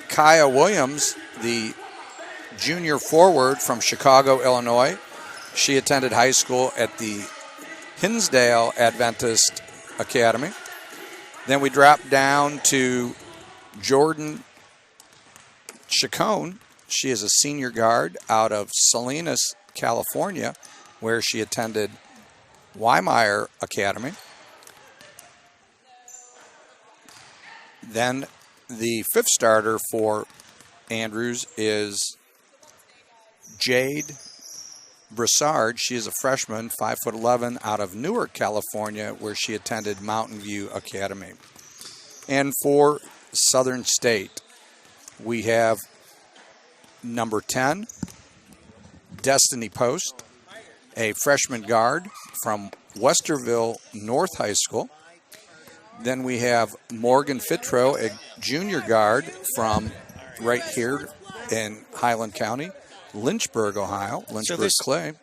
Kaya Williams, the junior forward from Chicago, Illinois. She attended high school at the Hinsdale Adventist Academy. Then we drop down to Jordan Chacon. She is a senior guard out of Salinas, California, where she attended Wymeyer Academy. Then the fifth starter for Andrews is Jade Broussard. She is a freshman, 5'11", out of Newark, California, where she attended Mountain View Academy. And for Southern State, we have number 10, Destiny Post, a freshman guard from Westerville North High School. Then we have Morgan Fitro, a junior guard from right here in Highland County, Lynchburg, Ohio, Lynchburg Clay.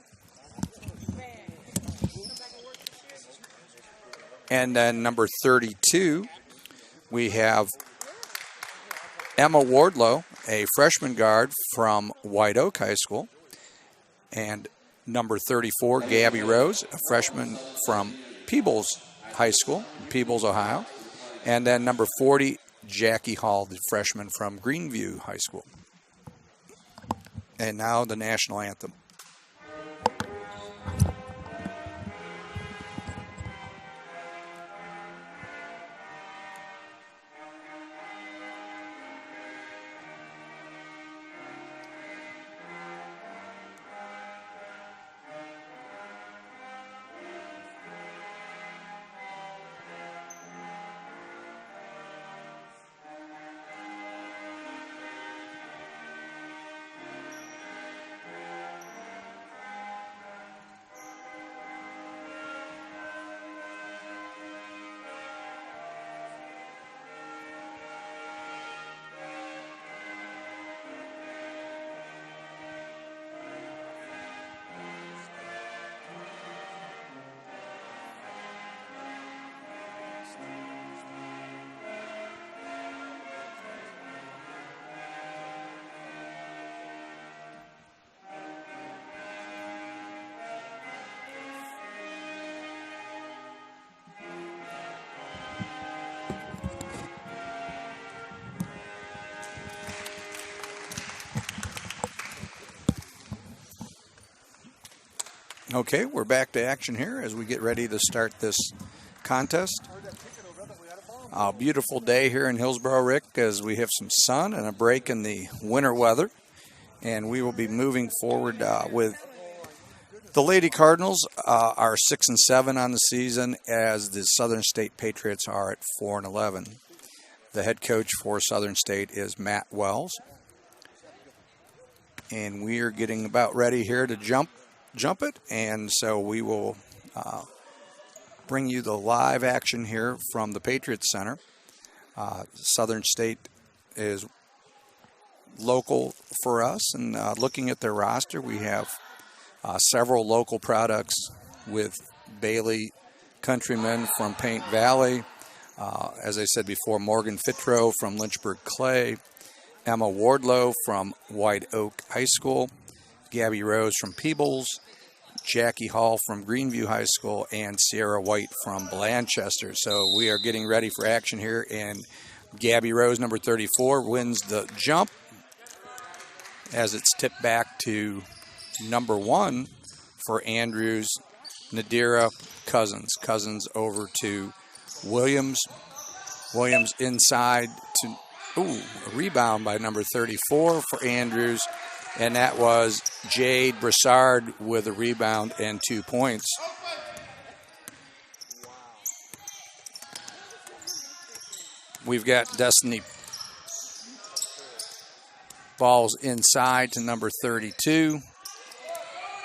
And then number 32, we have Emma Wardlow, a freshman guard from White Oak High School. And number 34, Gabby Rose, a freshman from Peebles High School, Peebles, Ohio. And then number 40, Jackie Hall, the freshman from Greenview High School. And now the national anthem. Okay, we're back to action here as we get ready to start this contest. A beautiful day here in Hillsboro, Rick, as we have some sun and a break in the winter weather. And we will be moving forward with the Lady Cardinals are 6-7 on the season, as the Southern State Patriots are at 4-11. The head coach for Southern State is Matt Wells. And we are getting about ready here to jump it, and so we will bring you the live action here from the Patriots Center. Southern State is local for us, and looking at their roster, we have several local products with Bailey Countryman from Paint Valley, as I said before, Morgan Fitro from Lynchburg Clay, Emma Wardlow from White Oak High School, Gabby Rose from Peebles, Jackie Hall from Greenview High School, and Sierra White from Blanchester. So we are getting ready for action here, and Gabby Rose, number 34, wins the jump as it's tipped back to number 1 for Andrews, Nadira Cousins. Cousins over to Williams. Williams inside to, a rebound by number 34 for Andrews. And that was Jade Broussard with a rebound and 2 points. We've got Destiny balls inside to number 32.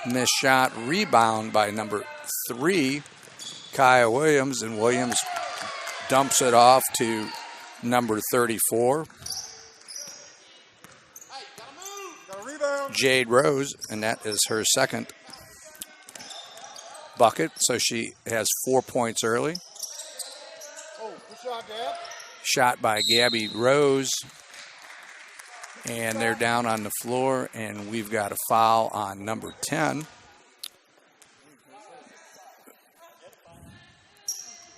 Missed shot, rebound by number 3, Kaya Williams. And Williams dumps it off to number 34. Jade Rose, and that is her second bucket, so she has 4 points early. Shot by Gabby Rose, And they're down on the floor, and we've got a foul on number 10.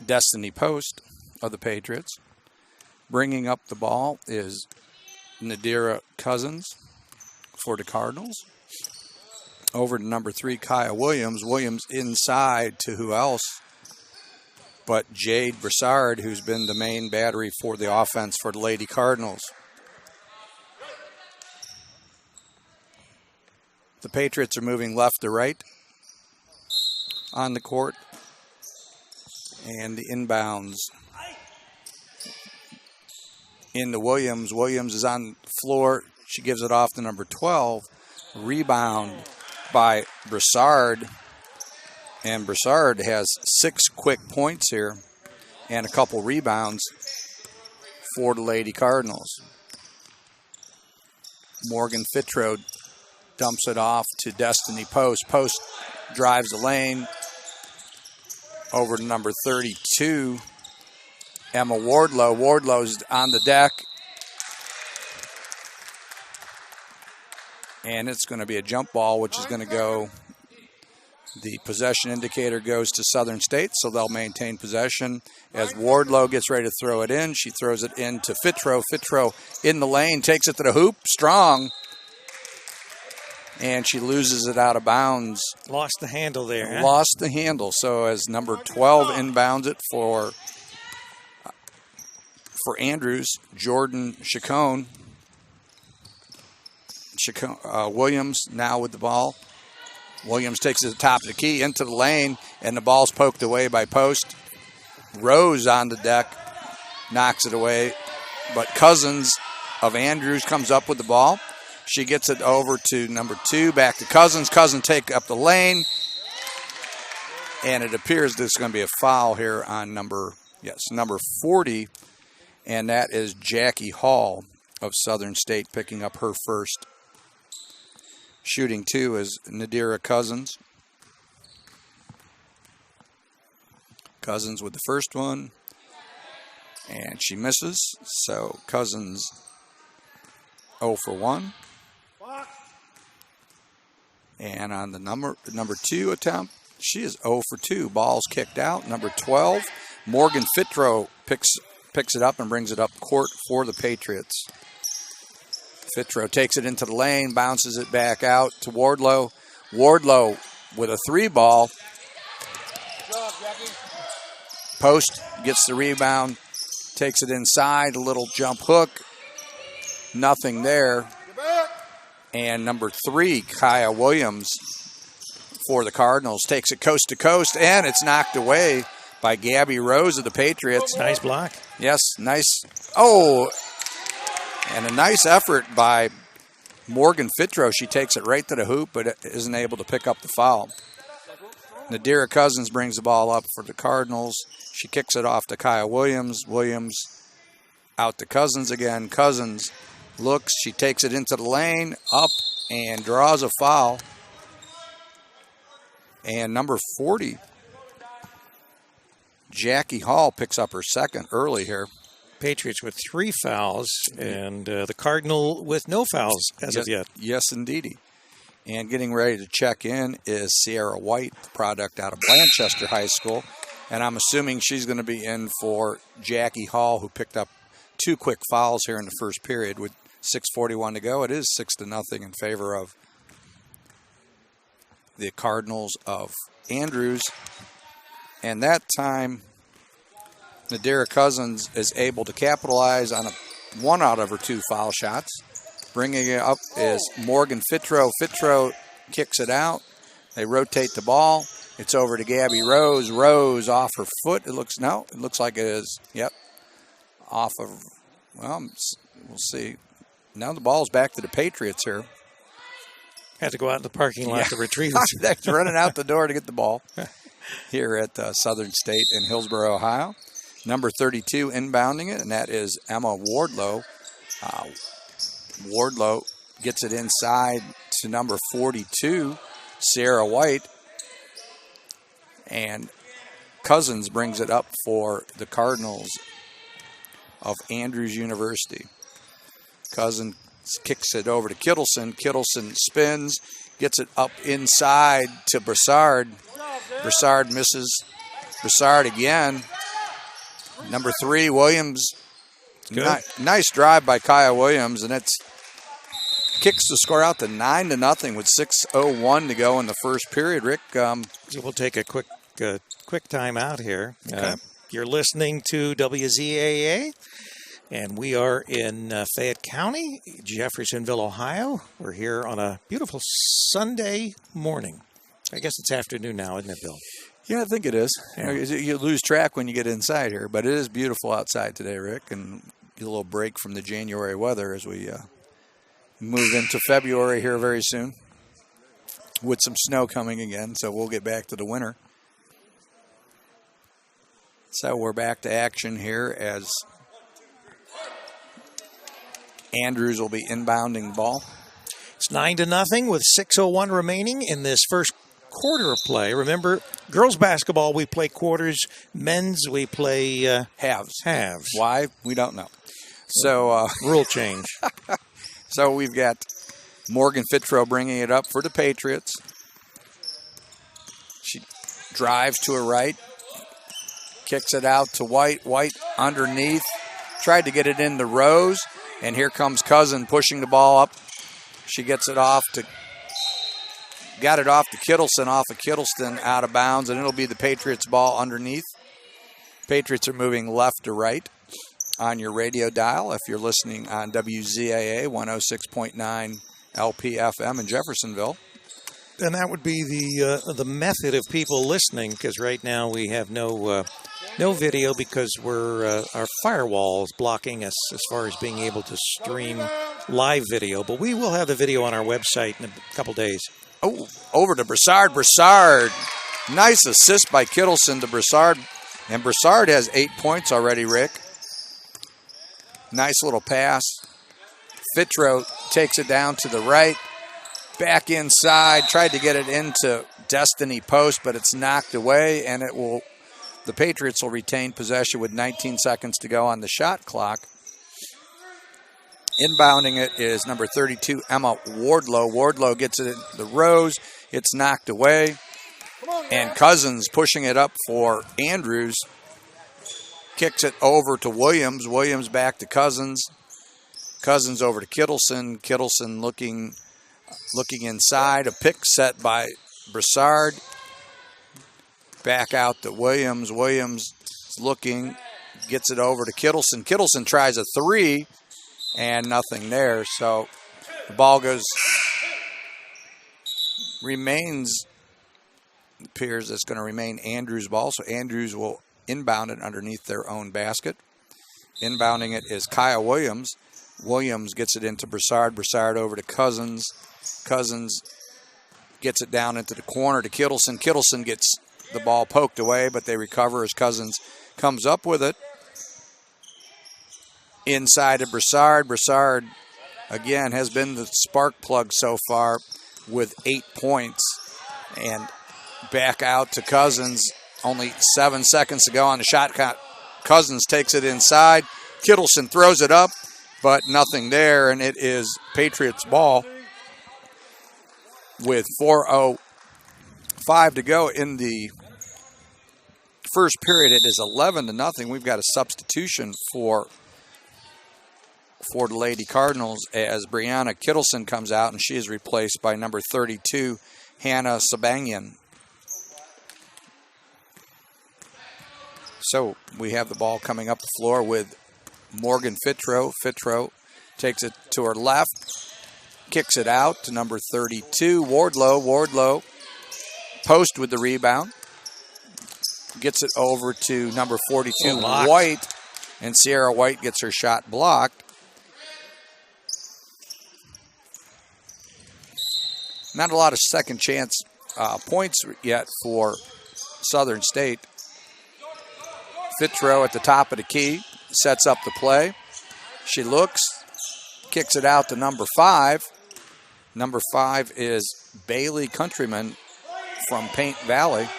Destiny Post of the Patriots. Bringing up the ball is Nadira Cousins for the Cardinals. Over to number 3, Kaya Williams. Williams inside to who else but Jade Broussard, who's been the main battery for the offense for the Lady Cardinals. The Patriots are moving left to right on the court. And the inbounds into Williams. Williams is on the floor. She gives it off to number 12. Rebound by Broussard. And Broussard has 6 quick points here and a couple rebounds for the Lady Cardinals. Morgan Fitro dumps it off to Destiny Post. Post drives the lane over to number 32, Emma Wardlow. Wardlow's on the deck. And it's going to be a jump ball, which is going to go. The possession indicator goes to Southern State, so they'll maintain possession. As Wardlow gets ready to throw it in, she throws it into Fitro. Fitro in the lane, takes it to the hoop, strong. And she loses it out of bounds. Lost the handle there. Huh? Lost the handle. So as number 12 inbounds it for Andrews, Jordan Chacon. Williams now with the ball. Williams takes it to the top of the key into the lane, and the ball's poked away by Post. Rose on the deck, knocks it away. But Cousins of Andrews comes up with the ball. She gets it over to number 2, back to Cousins. Cousins take up the lane. And it appears there's going to be a foul here on number 40. And that is Jackie Hall of Southern State picking up her first. Shooting 2 is Nadira Cousins. Cousins with the first one. And she misses. So Cousins 0 for 1. And on the number 2 attempt, she is 0 for 2. Ball's kicked out. Number 12, Morgan Fitro picks it up and brings it up court for the Patriots. Fitro takes it into the lane, bounces it back out to Wardlow. Wardlow with a 3 ball. Good job, Jackie. Post gets the rebound, takes it inside, a little jump hook. Nothing there. And number 3, Kaya Williams for the Cardinals, takes it coast to coast, and it's knocked away by Gabby Rose of the Patriots. Nice block. Yes, nice. Oh, and a nice effort by Morgan Fitro. She takes it right to the hoop, but isn't able to pick up the foul. Nadira Cousins brings the ball up for the Cardinals. She kicks it off to Kaya Williams. Williams out to Cousins again. Cousins looks, she takes it into the lane, up, and draws a foul. And number 40, Jackie Hall, picks up her second early here. Patriots with 3 fouls, and the Cardinal with no fouls as of yet. Yes, indeedy. And getting ready to check in is Sierra White, product out of Blanchester High School. And I'm assuming she's going to be in for Jackie Hall, who picked up 2 quick fouls here in the first period with 6:41 to go. It is 6-0 in favor of the Cardinals of Andrews. And that time, Nadira Cousins is able to capitalize on 1 out of her 2 foul shots. Bringing it up is Morgan Fitro. Fitro kicks it out. They rotate the ball. It's over to Gabby Rose. Rose off her foot. It looks like it is. Yep. Off of, well, we'll see. Now the ball's back to the Patriots here. Had to go out in the parking lot to retrieve it. They're running out the door to get the ball here at Southern State in Hillsboro, Ohio. Number 32 inbounding it, and that is Emma Wardlow. Wardlow gets it inside to number 42, Sarah White. And Cousins brings it up for the Cardinals of Andrews University. Cousins Kicks it over to Kittleson. Kittleson spins, gets it up inside to Broussard. Broussard misses. Broussard again. Number 3, Williams. Nice drive by Kaya Williams, and it's kicks the score out to 9-0 with 6:01 to go in the first period. Rick, we'll take a quick time out here. Okay. You're listening to WZAA, and we are in Fayette County, Jeffersonville, Ohio. We're here on a beautiful Sunday morning. I guess it's afternoon now, isn't it, Bill? yeah, I think it is. Yeah. You lose track when you get inside here, but it is beautiful outside today, Rick, and get a little break from the January weather as we move into February here very soon with some snow coming again, so we'll get back to the winter. So we're back to action here as Andrews will be inbounding the ball. It's 9-0 with 6:01 remaining in this first quarter of play. Remember, girls basketball, we play quarters. Men's, we play Halves. halves. Why? We don't know. So Rule change. So we've got Morgan Fitro bringing it up for the Patriots. She drives to her right, kicks it out to White. White underneath, tried to get it in the Rose, and here comes Cousin pushing the ball up. She got it off to Kittleson, off of Kittleson, out of bounds, and it'll be the Patriots' ball underneath. Patriots are moving left to right on your radio dial if you're listening on WZAA 106.9 LPFM in Jeffersonville. And that would be the method of people listening, because right now we have no video because our firewall is blocking us as far as being able to stream live video. But we will have the video on our website in a couple days. Oh, over to Broussard. Broussard. Nice assist by Kittleson to Broussard. And Broussard has 8 points already, Rick. Nice little pass. Fitro takes it down to the right. Back inside. Tried to get it into Destiny Post, but it's knocked away, and the Patriots will retain possession with 19 seconds to go on the shot clock. Inbounding it is number 32, Emma Wardlow. Wardlow gets it in the Rose. It's knocked away. And Cousins pushing it up for Andrews. Kicks it over to Williams. Williams back to Cousins. Cousins over to Kittleson. Kittleson looking inside. A pick set by Broussard. Back out to Williams. Williams looking. Gets it over to Kittleson. Kittleson tries a 3. And nothing there. So the ball appears it's going to remain Andrews' ball. So Andrews will inbound it underneath their own basket. Inbounding it is Kaya Williams. Williams gets it into Broussard. Broussard over to Cousins. Cousins gets it down into the corner to Kittleson. Kittleson gets the ball poked away, but they recover as Cousins comes up with it. Inside to Broussard. Broussard, again, has been the spark plug so far with 8 points. And back out to Cousins. Only 7 seconds to go on the shot count. Cousins takes it inside. Kittleson throws it up, but nothing there, and it is Patriots ball with 4:05 to go in the first period. It is 11-0. We've got a substitution for the Lady Cardinals as Brianna Kittleson comes out, and she is replaced by number 32, Hannah Sabangian. So we have the ball coming up the floor with Morgan Fitro. Fitro takes it to her left, kicks it out to number 32, Wardlow. Wardlow post with the rebound. Gets it over to number 42, White, and Sierra White gets her shot blocked. Not a lot of second chance points yet for Southern State. Fitro at the top of the key, sets up the play. She looks, kicks it out to number 5. Number 5 is Bailey Countryman from Paint Valley.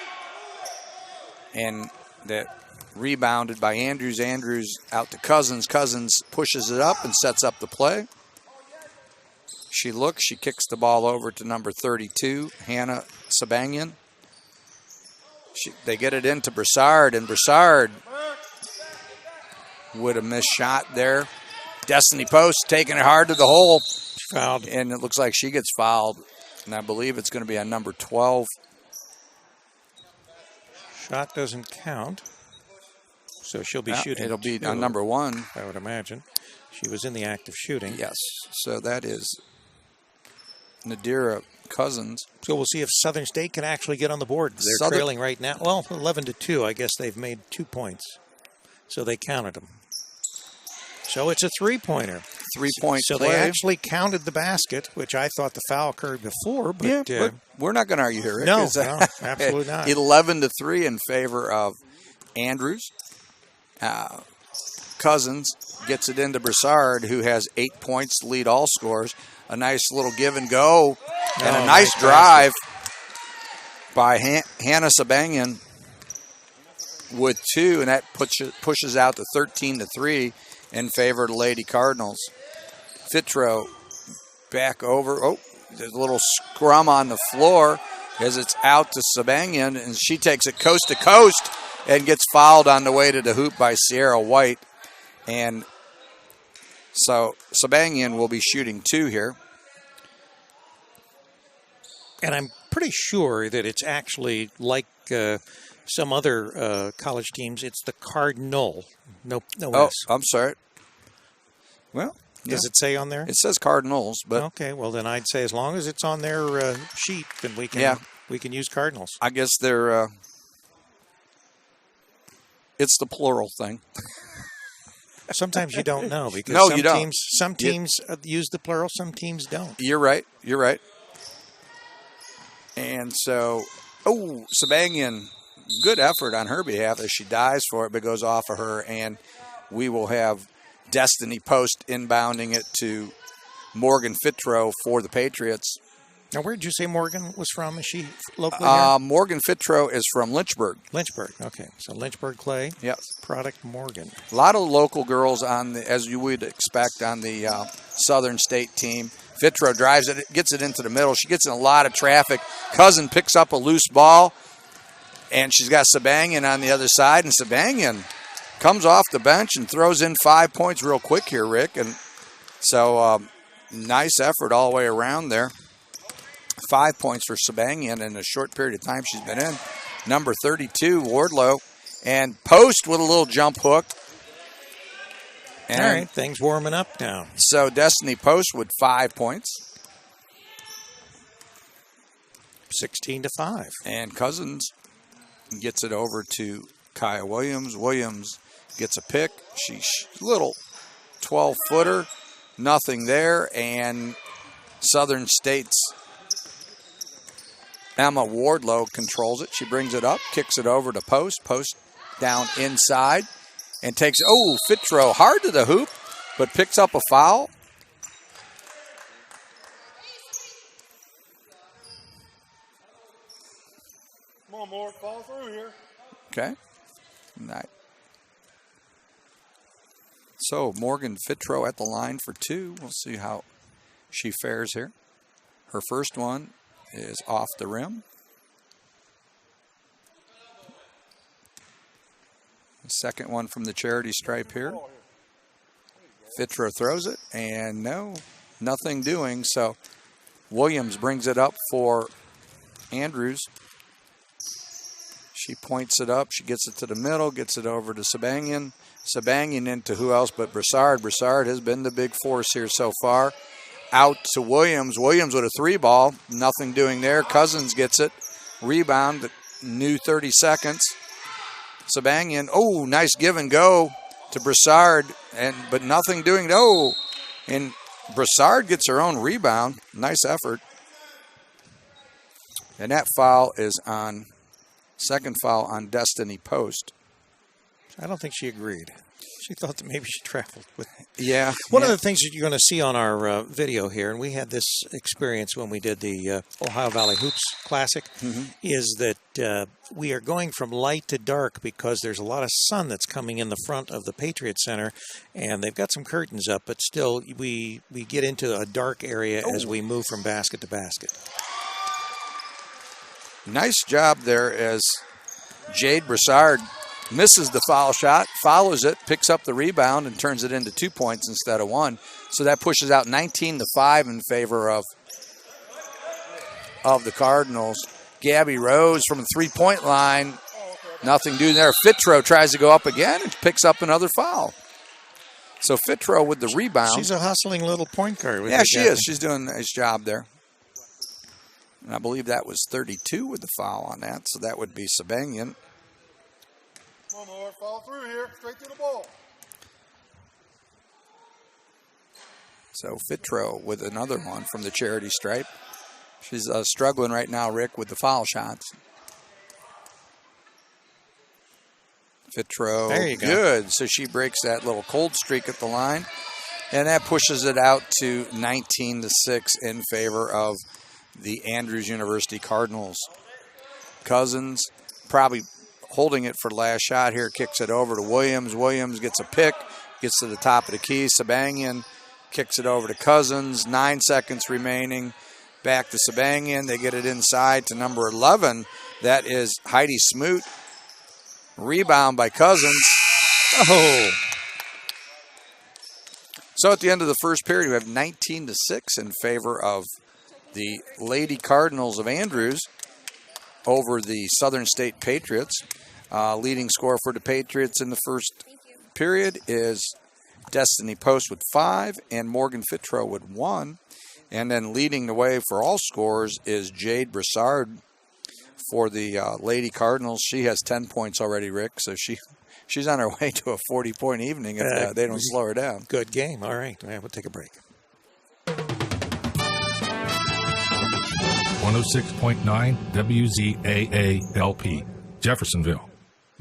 And that rebounded by Andrews. Andrews out to Cousins. Cousins pushes it up and sets up the play. She looks. She kicks the ball over to number 32, Hannah Sabangian. They get it into Broussard, and Broussard with a missed shot there. Destiny Post taking it hard to the hole. Fouled. And it looks like she gets fouled. And I believe it's going to be on number 12. Shot doesn't count. So she'll be shooting. It'll be 2, on number 1. I would imagine. She was in the act of shooting. Yes. So that is Nadira Cousins. So we'll see if Southern State can actually get on the board. They're trailing right now. Well, 11-2. I guess they've made 2 points. So they counted them. So it's a 3-pointer. 3-point So play. they actually counted the basket, which I thought the foul occurred before. But, but we're not going to argue here, Rick. No, absolutely not. 11-3 in favor of Andrews. Cousins gets it into Broussard, who has 8 points, lead all scores. A nice little give and go, and a nice drive by Hannah Sabangian with 2, and that pushes out to 13-3 in favor of the Lady Cardinals. Fitro back over. Oh, there's a little scrum on the floor as it's out to Sabangian, and she takes it coast to coast and gets fouled on the way to the hoop by Sierra White. And so Sabangian will be shooting 2 here. And I'm pretty sure that it's actually like some other college teams. It's the Cardinal. No Oh, S. I'm sorry. Well, Does it say on there? it says Cardinals, but Okay, well then I'd say as long as it's on their sheet, then we can use Cardinals. I guess they're it's the plural thing. Sometimes you don't know because No, you don't. Some teams use the plural, some teams don't. You're right. And so, Sabangian, good effort on her behalf as she dives for it, but goes off of her, and we will have Destiny Post inbounding it to Morgan Fitro for the Patriots. Now, where did you say Morgan was from? Is she locally here? Morgan Fitro is from Lynchburg. Lynchburg. Okay, so Lynchburg Clay. Yes. Product Morgan. A lot of local girls on the, as you would expect, on the Southern State team. Fitro drives it, gets it into the middle. She gets in a lot of traffic. Cousin picks up a loose ball, and she's got Sabangian on the other side, and Sabangian comes off the bench and throws in 5 points real quick here, Rick. And so nice effort all the way around there. 5 points for Sabangian in a short period of time she's been in. Number 32, Wardlow. And Post with a little jump hook. And all right, things warming up now. so Destiny Post with 5 points. 16-5. And Cousins gets it over to Kaya Williams. Williams gets a pick. She's little 12-footer. Nothing there. And Southern State's Emma Wardlow controls it. She brings it up, kicks it over to Post. Post down inside and takes, Fitro hard to the hoop, but picks up a foul. Come on, Mort, fall through here. Okay. Nice. So Morgan Fitro at the line for 2. We'll see how she fares here. Her first one is off the rim. The second one from the charity stripe here. Fitro throws it, and nothing doing. So Williams brings it up for Andrews. She points it up. She gets it to the middle, gets it over to Sabangian. Sabangian into who else but Broussard. Broussard has been the big force here so far. Out to Williams. Williams with a 3-ball. Nothing doing there. Cousins gets it. Rebound. New 30 seconds. Sabangian. Nice give and go to Broussard. But nothing doing. And Broussard gets her own rebound. Nice effort. And that foul is on, second foul on Destiny Post. I don't think she agreed. She thought that maybe she traveled with. Yeah. One of the things that you're going to see on our video here, and we had this experience when we did the Ohio Valley Hoops Classic, is that we are going from light to dark because there's a lot of sun that's coming in the front of the Patriot Center, and they've got some curtains up, but still we get into a dark area as we move from basket to basket. Nice job there as Jade Broussard misses the foul shot, follows it, picks up the rebound, and turns it into 2 points instead of 1. So that pushes out 19-5 in favor of the Cardinals. Gabby Rose from the three-point line. Nothing doing there. Fitro tries to go up again and picks up another foul. So Fitro with the rebound. She's a hustling little point guard. Yeah, she is. She's doing a nice job there. And I believe that was 32 with the foul on that, so that would be Sabangian. One more. Follow through here. Straight to the ball. So Fitro with another one from the charity stripe. She's struggling right now, Rick, with the foul shots. Fitro, there you go. Good. So she breaks that little cold streak at the line, and that pushes it out to 19-6 in favor of the Andrews University Cardinals. Cousins probably holding it for the last shot here, kicks it over to Williams. Williams gets a pick, gets to the top of the key. Sabangian kicks it over to Cousins. 9 seconds remaining. Back to Sabangian. They get it inside to number 11. That is Heidi Smoot. Rebound by Cousins. Oh. So at the end of the first period, we have 19-6 in favor of the Lady Cardinals of Andrews over the Southern State Patriots. Leading scorer for the Patriots in the first period is Destiny Post with 5 and Morgan Fitro with 1. And then leading the way for all scorers is Jade Broussard for the Lady Cardinals. She has 10 points already, Rick, so she's on her way to a 40-point evening if they don't slow her down. Good game. All right, we'll take a break. 106.9 WZAA LP, Jeffersonville.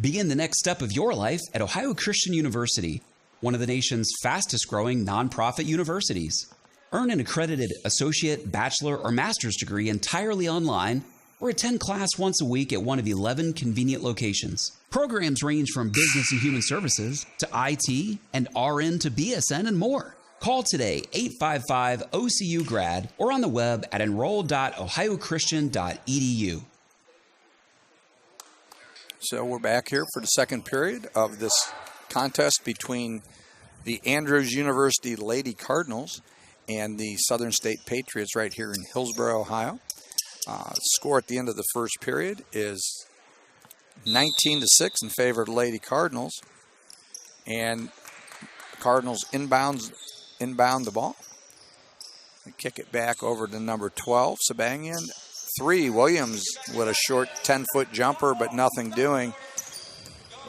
Begin the next step of your life at Ohio Christian University, one of the nation's fastest growing nonprofit universities. Earn an accredited associate, bachelor, or master's degree entirely online, or attend class once a week at one of 11 convenient locations. Programs range from business and human services to IT and RN to BSN and more. Call today, 855-OCU-GRAD, or on the web at enroll.ohiochristian.edu. So we're back here for the second period of this contest between the Andrews University Lady Cardinals and the Southern State Patriots right here in Hillsboro, Ohio. Score at the end of the first period is 19-6 in favor of the Lady Cardinals. And Cardinals inbound the ball. They kick it back over to number 12, Sabangian. 3, Williams with a short 10-foot jumper, but nothing doing.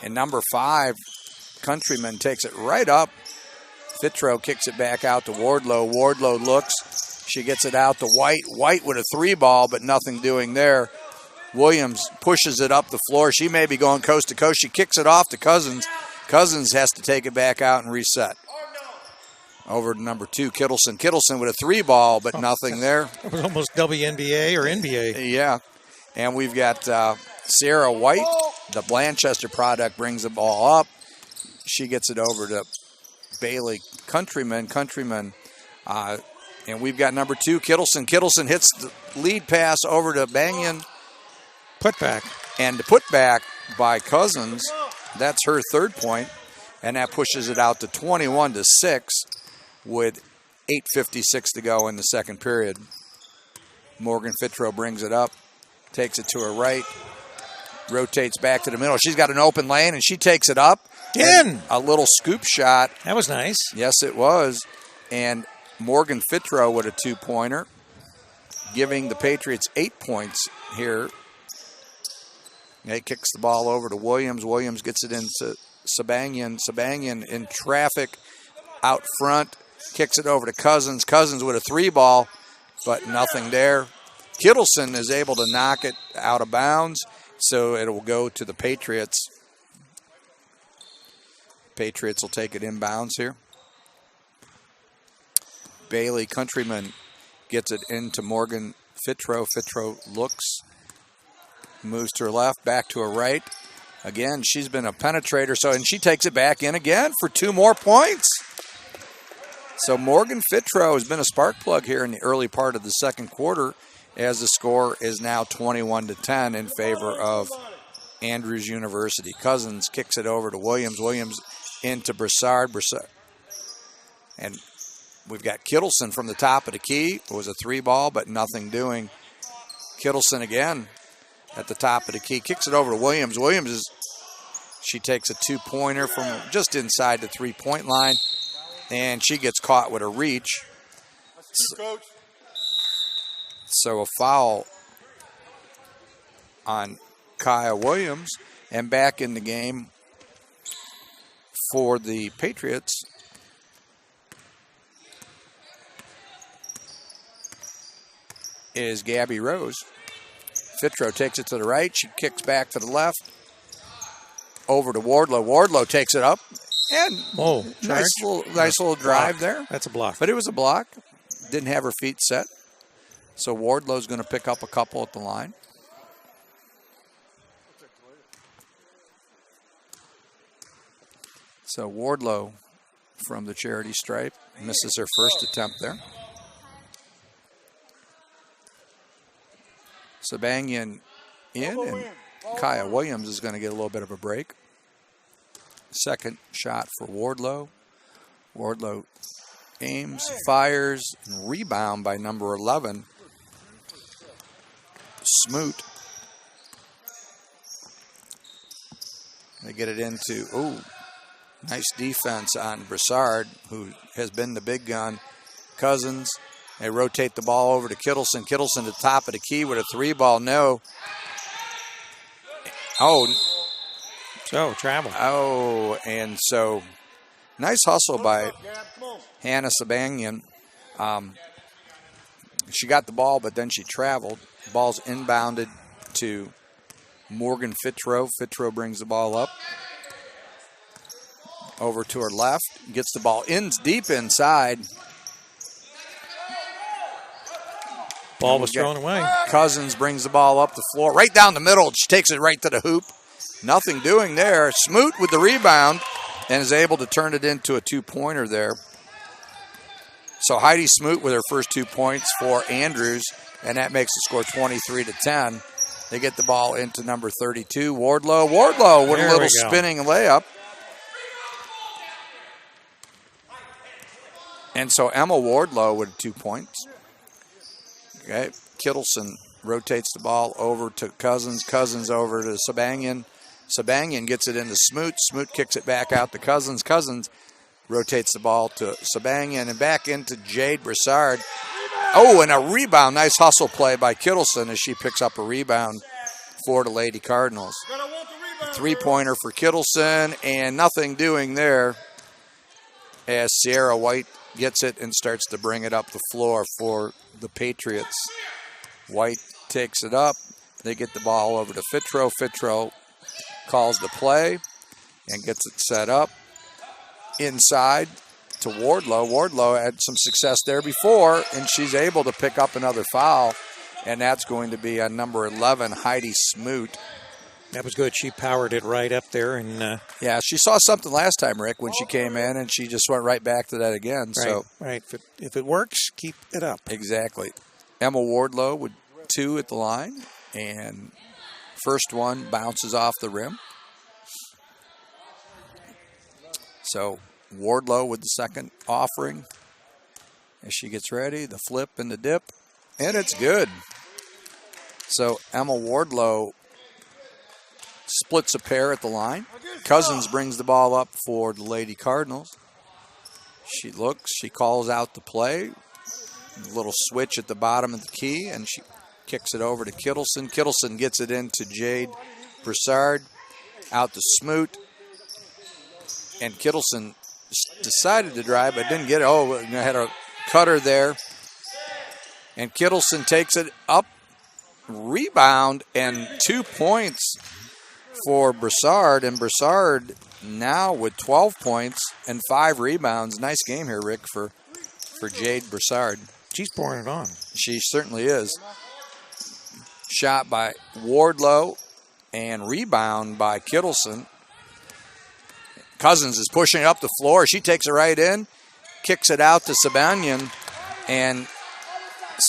And number 5, Countryman takes it right up. Fitro kicks it back out to Wardlow. Wardlow looks. She gets it out to White. White with a 3-ball, but nothing doing there. Williams pushes it up the floor. She may be going coast to coast. She kicks it off to Cousins. Cousins has to take it back out and reset. Over to number 2, Kittleson. Kittleson with a 3-ball, but nothing there. It was almost WNBA or NBA. Yeah. And we've got Sarah White. The Blanchester product brings the ball up. She gets it over to Bailey Countryman. And we've got number 2, Kittleson. Kittleson hits the lead pass over to Banyan. Put back. And the putback by Cousins. That's her third point. And that pushes it out to 21-6 with 8:56 to go in the second period. Morgan Fitro brings it up, takes it to her right, rotates back to the middle. She's got an open lane, and she takes it up. In! A little scoop shot. That was nice. Yes, it was. And Morgan Fitro with a 2-pointer, giving the Patriots 8 points here. He kicks the ball over to Williams. Williams gets it into Sabangian. Sabangian in traffic out front. Kicks it over to Cousins. Cousins with a 3-ball, but nothing there. Kittleson is able to knock it out of bounds, so it will go to the Patriots. Patriots will take it inbounds here. Bailey Countryman gets it into Morgan Fitro. Fitro looks, moves to her left, back to her right. Again, she's been a penetrator, and she takes it back in again for 2 more points. So Morgan Fitro has been a spark plug here in the early part of the second quarter, as the score is now 21-10 in favor of Andrews University. Cousins kicks it over to Williams. Williams into Broussard. And we've got Kittleson from the top of the key. It was a 3-ball, but nothing doing. Kittleson again at the top of the key. Kicks it over to Williams. She takes a 2-pointer from just inside the 3-point line, and she gets caught with a reach. So a foul on Kaya Williams, and back in the game for the Patriots is Gabby Rose. Fitro takes it to the right. She kicks back to the left. Over to Wardlow. Wardlow takes it up. And nice little drive there. That's a block. But it was a block. Didn't have her feet set. So Wardlow's going to pick up a couple at the line. So Wardlow from the charity stripe misses her first attempt there. Sabangian in, and Kaya Williams is going to get a little bit of a break. Second shot for Wardlow. Wardlow aims, fires, and rebound by number 11, Smoot. They get it into, nice defense on Broussard, who has been the big gun. Cousins, they rotate the ball over to Kittleson. Kittleson to the top of the key with a 3-ball, no. Travel. And so nice hustle by Hannah Sabangian. She got the ball, but then she traveled. Ball's inbounded to Morgan Fitro. Fitro brings the ball up. Over to her left. Gets the ball deep inside. Ball was thrown away. Cousins brings the ball up the floor. Right down the middle. She takes it right to the hoop. Nothing doing there. Smoot with the rebound and is able to turn it into a 2-pointer there. So Heidi Smoot with her first 2 points for Andrews, and that makes the score 23-10. They get the ball into number 32, Wardlow. Wardlow with a little spinning layup. And so Emma Wardlow with 2 points. Okay, Kittleson rotates the ball over to Cousins. Cousins over to Sabangian. Sabangian gets it into Smoot. Smoot kicks it back out to Cousins. Cousins rotates the ball to Sabangian and back into Jade Broussard. And a rebound. Nice hustle play by Kittleson as she picks up a rebound for the Lady Cardinals. 3-pointer for Kittleson, and nothing doing there as Sierra White gets it and starts to bring it up the floor for the Patriots. White takes it up. They get the ball over to Fitro. Fitro calls the play and gets it set up inside to Wardlow. Wardlow had some success there before, and she's able to pick up another foul, and that's going to be on number 11, Heidi Smoot. That was good. She powered it right up there. And yeah, she saw something last time, Rick, when she came in, and she just went right back to that again. Right. If it works, keep it up. Exactly. Emma Wardlow with 2 at the line, and first one bounces off the rim. So Wardlow with the second offering as she gets ready, the flip and the dip, and it's good. So Emma Wardlow splits a pair at the line. Cousins brings the ball up for the Lady Cardinals. She looks, she calls out the play. A little switch at the bottom of the key, and she kicks it over to Kittleson. Kittleson gets it into Jade Broussard, out to Smoot. And Kittleson decided to drive, but didn't get it. Had a cutter there. And Kittleson takes it up, rebound, and 2 points for Broussard. And Broussard now with 12 points and 5 rebounds. Nice game here, Rick, for Jade Broussard. She's pouring it on. She certainly is. Shot by Wardlow and rebound by Kittleson. Cousins is pushing up the floor. She takes it right in, kicks it out to Sabanyan, and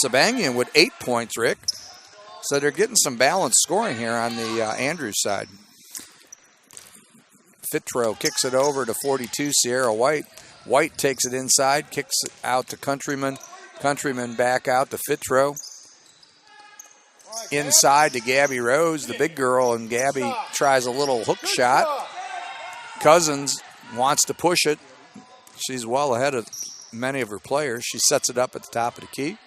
Sabanyan with 8 points, Rick. So they're getting some balanced scoring here on the Andrews side. Fitro kicks it over to 42, Sierra White. White takes it inside, kicks it out to Countryman. Countryman back out to Fitro. Inside to Gabby Rose, the big girl, and Gabby tries a little hook shot. Cousins wants to push it. She's well ahead of many of her players. She sets it up at the top of the key,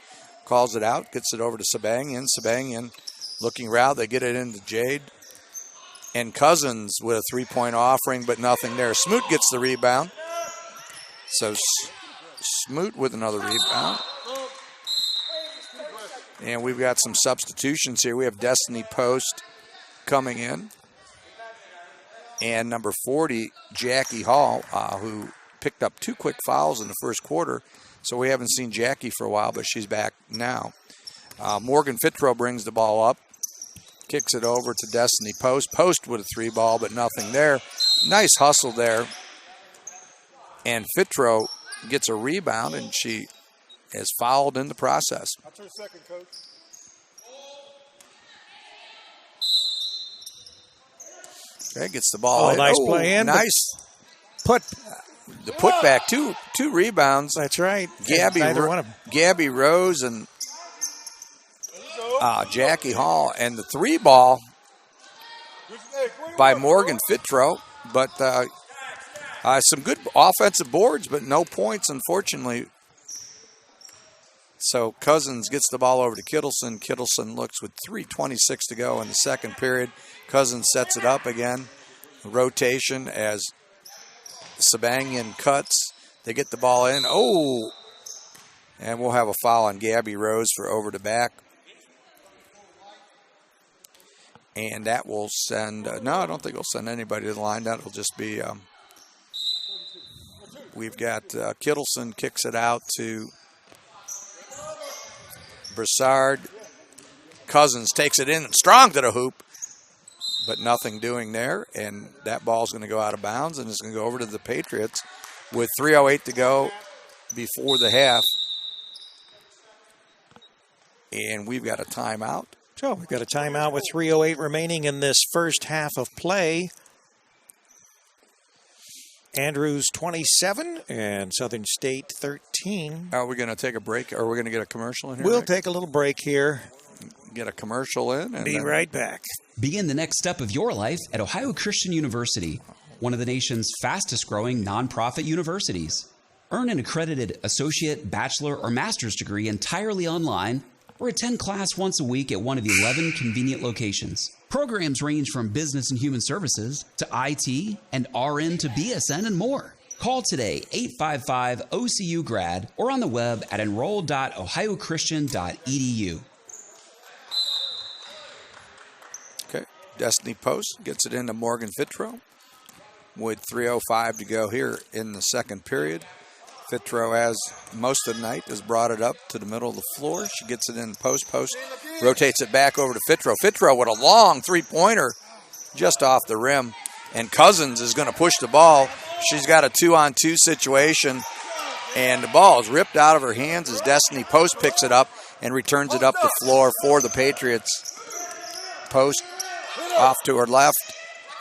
calls it out, gets it over to Sabanyan. Sabanyan looking around, they get it into Jade. And Cousins with a 3-point offering, but nothing there. Smoot gets the rebound. So Smoot with another rebound. And we've got some substitutions here. We have Destiny Post coming in. And number 40, Jackie Hall, who picked up 2 quick fouls in the first quarter. So we haven't seen Jackie for a while, but she's back now. Morgan Fitro brings the ball up. Kicks it over to Destiny Post. Post with a 3-ball, but nothing there. Nice hustle there. And Fitro gets a rebound, and she is fouled in the process. That's her second, Coach. Okay, gets the ball. Nice play in. Nice. The putback, two rebounds. That's right. Gabby Rose and Jackie Hall. And the 3-ball by Morgan Fitro. But some good offensive boards, but no points, unfortunately. So Cousins gets the ball over to Kittleson. Kittleson looks with 3:26 to go in the second period. Cousins sets it up again. Rotation as Sabanyan cuts. They get the ball in. Oh! And we'll have a foul on Gabby Rose for over to back. And that will send... no, I don't think it'll send anybody to the line. That will just be... we've got Kittleson kicks it out to Broussard. Cousins takes it in strong to the hoop, but nothing doing there. And that ball's going to go out of bounds, and it's going to go over to the Patriots with 3:08 to go before the half. And we've got a timeout. So we've got a timeout with 3:08 remaining in this first half of play. Andrews 27 and Southern State 13. Are we going to take a break? Or are we going to get a commercial in here? We'll Rick? take a little break here. Get a commercial in. And be right back. Begin the next step of your life at Ohio Christian University, one of the nation's fastest growing nonprofit universities. Earn an accredited associate, bachelor, or master's degree entirely online, or attend class once a week at one of 11 convenient locations. Programs range from business and human services to IT and RN to BSN and more. Call today, 855-OCU-GRAD, or on the web at enroll.ohiochristian.edu. Okay, Destiny Post gets it into Morgan Fitro with 3:05 to go here in the second period. Fitro, as most of the night, has brought it up to the middle of the floor. She gets it in post, rotates it back over to Fitro. Fitro with a long three-pointer just off the rim. And Cousins is going to push the ball. She's got a 2-on-2 situation. And the ball is ripped out of her hands as Destiny Post picks it up and returns it up the floor for the Patriots. Post off to her left.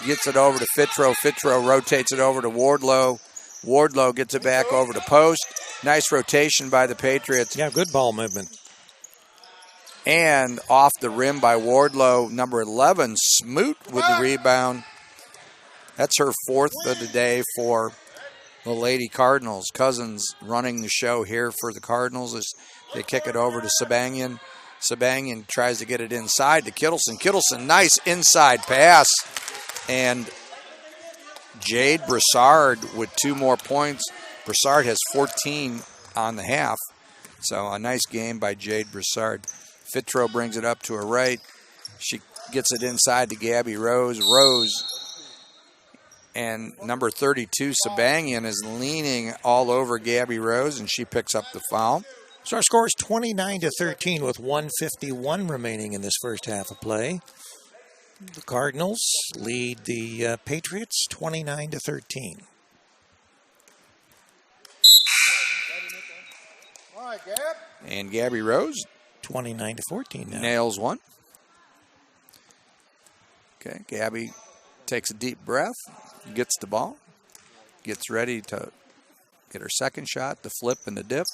Gets it over to Fitro. Fitro rotates it over to Wardlow. Wardlow gets it back over to Post. Nice rotation by the Patriots. Yeah, good ball movement. And off the rim by Wardlow, number 11, Smoot with the rebound. That's her fourth of the day for the Lady Cardinals. Cousins running the show here for the Cardinals as they kick it over to Sabanyan. Sabanyan tries to get it inside to Kittleson. Kittleson, nice inside pass. And Jade Broussard with 2 more points. Broussard has 14 on the half. So a nice game by Jade Broussard. Fitro brings it up to her right. She gets it inside to Gabby Rose. Rose And number 32, Sabangian, is leaning all over Gabby Rose, and she picks up the foul. So our score is 29-13 with 1:51 remaining in this first half of play. The Cardinals lead the Patriots 29-13. All right, Gab. And Gabby Rose 29-14 now. nails one. Okay, Gabby takes a deep breath, gets the ball, gets ready to get her second shot, the flip and the dip.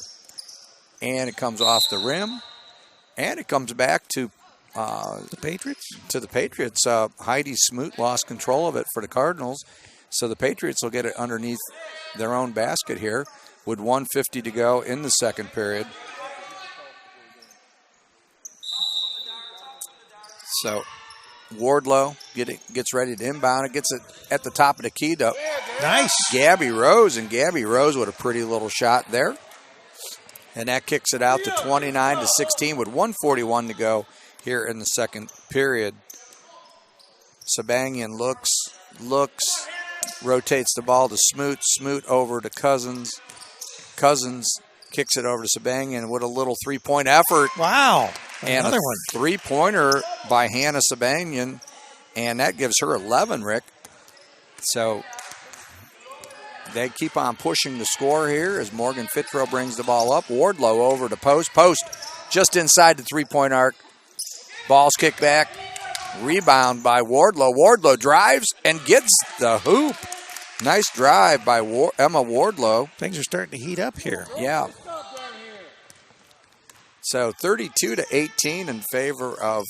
And it comes off the rim. And it comes back to The Patriots? to the Patriots. Heidi Smoot lost control of it for the Cardinals. So the Patriots will get it underneath their own basket here with 1:50 to go in the second period. So Wardlow gets ready to inbound. It gets it at the top of the key to Nice. Gabby Rose. And Gabby Rose with a pretty little shot there. And that kicks it out to 29-16 with 1:41 to go here in the second period. Sabangian looks, rotates the ball to Smoot. Smoot over to Cousins. Cousins kicks it over to Sabangian with a little three-point effort. Wow. And Another a one. three-pointer by Hannah Sabangian. And that gives her 11, Rick. So they keep on pushing the score here as Morgan Fitro brings the ball up. Wardlow over to Post. Post just inside the three-point arc. Ball's kicked back. Rebound by Wardlow. Wardlow drives and gets the hoop. Nice drive by Emma Wardlow. Things are starting to heat up here. Yeah. So 32-18 in favor of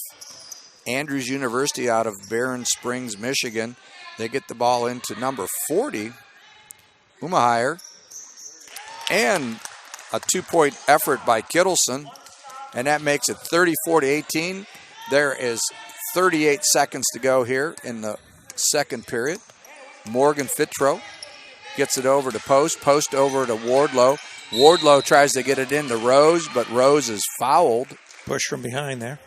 Andrews University out of Barron Springs, Michigan. They get the ball into number 40, Umahier. And a two-point effort by Kittleson. And that makes it 34-18. There is 38 seconds to go here in the second period. Morgan Fitro gets it over to Post. Post over to Wardlow. Wardlow tries to get it into Rose, but Rose is fouled. Push from behind there,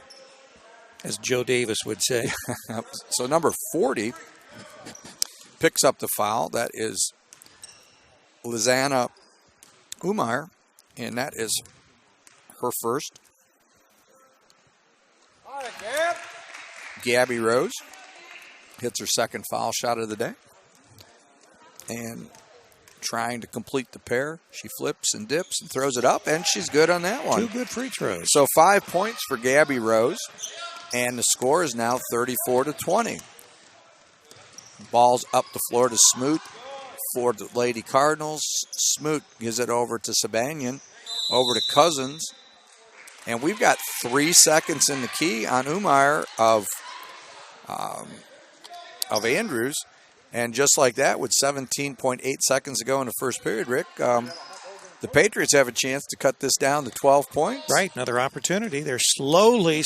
as Joe Davis would say. So number 40 picks up the foul. That is Lizanna Umahier, and that is her first. All right, Gab. Gabby Rose hits her second foul shot of the day. And trying to complete the pair, she flips and dips and throws it up, and she's good on that one. Two good free throws. So 5 points for Gabby Rose, and the score is now 34-20. Ball's up the floor to Smoot for the Lady Cardinals. Smoot gives it over to Sabangian, over to Cousins. And we've got 3 seconds in the key on Umahier of Andrews. And just like that, with 17.8 seconds to go in the first period, Rick, the Patriots have a chance to cut this down to 12 points. Right, another opportunity. They're slowly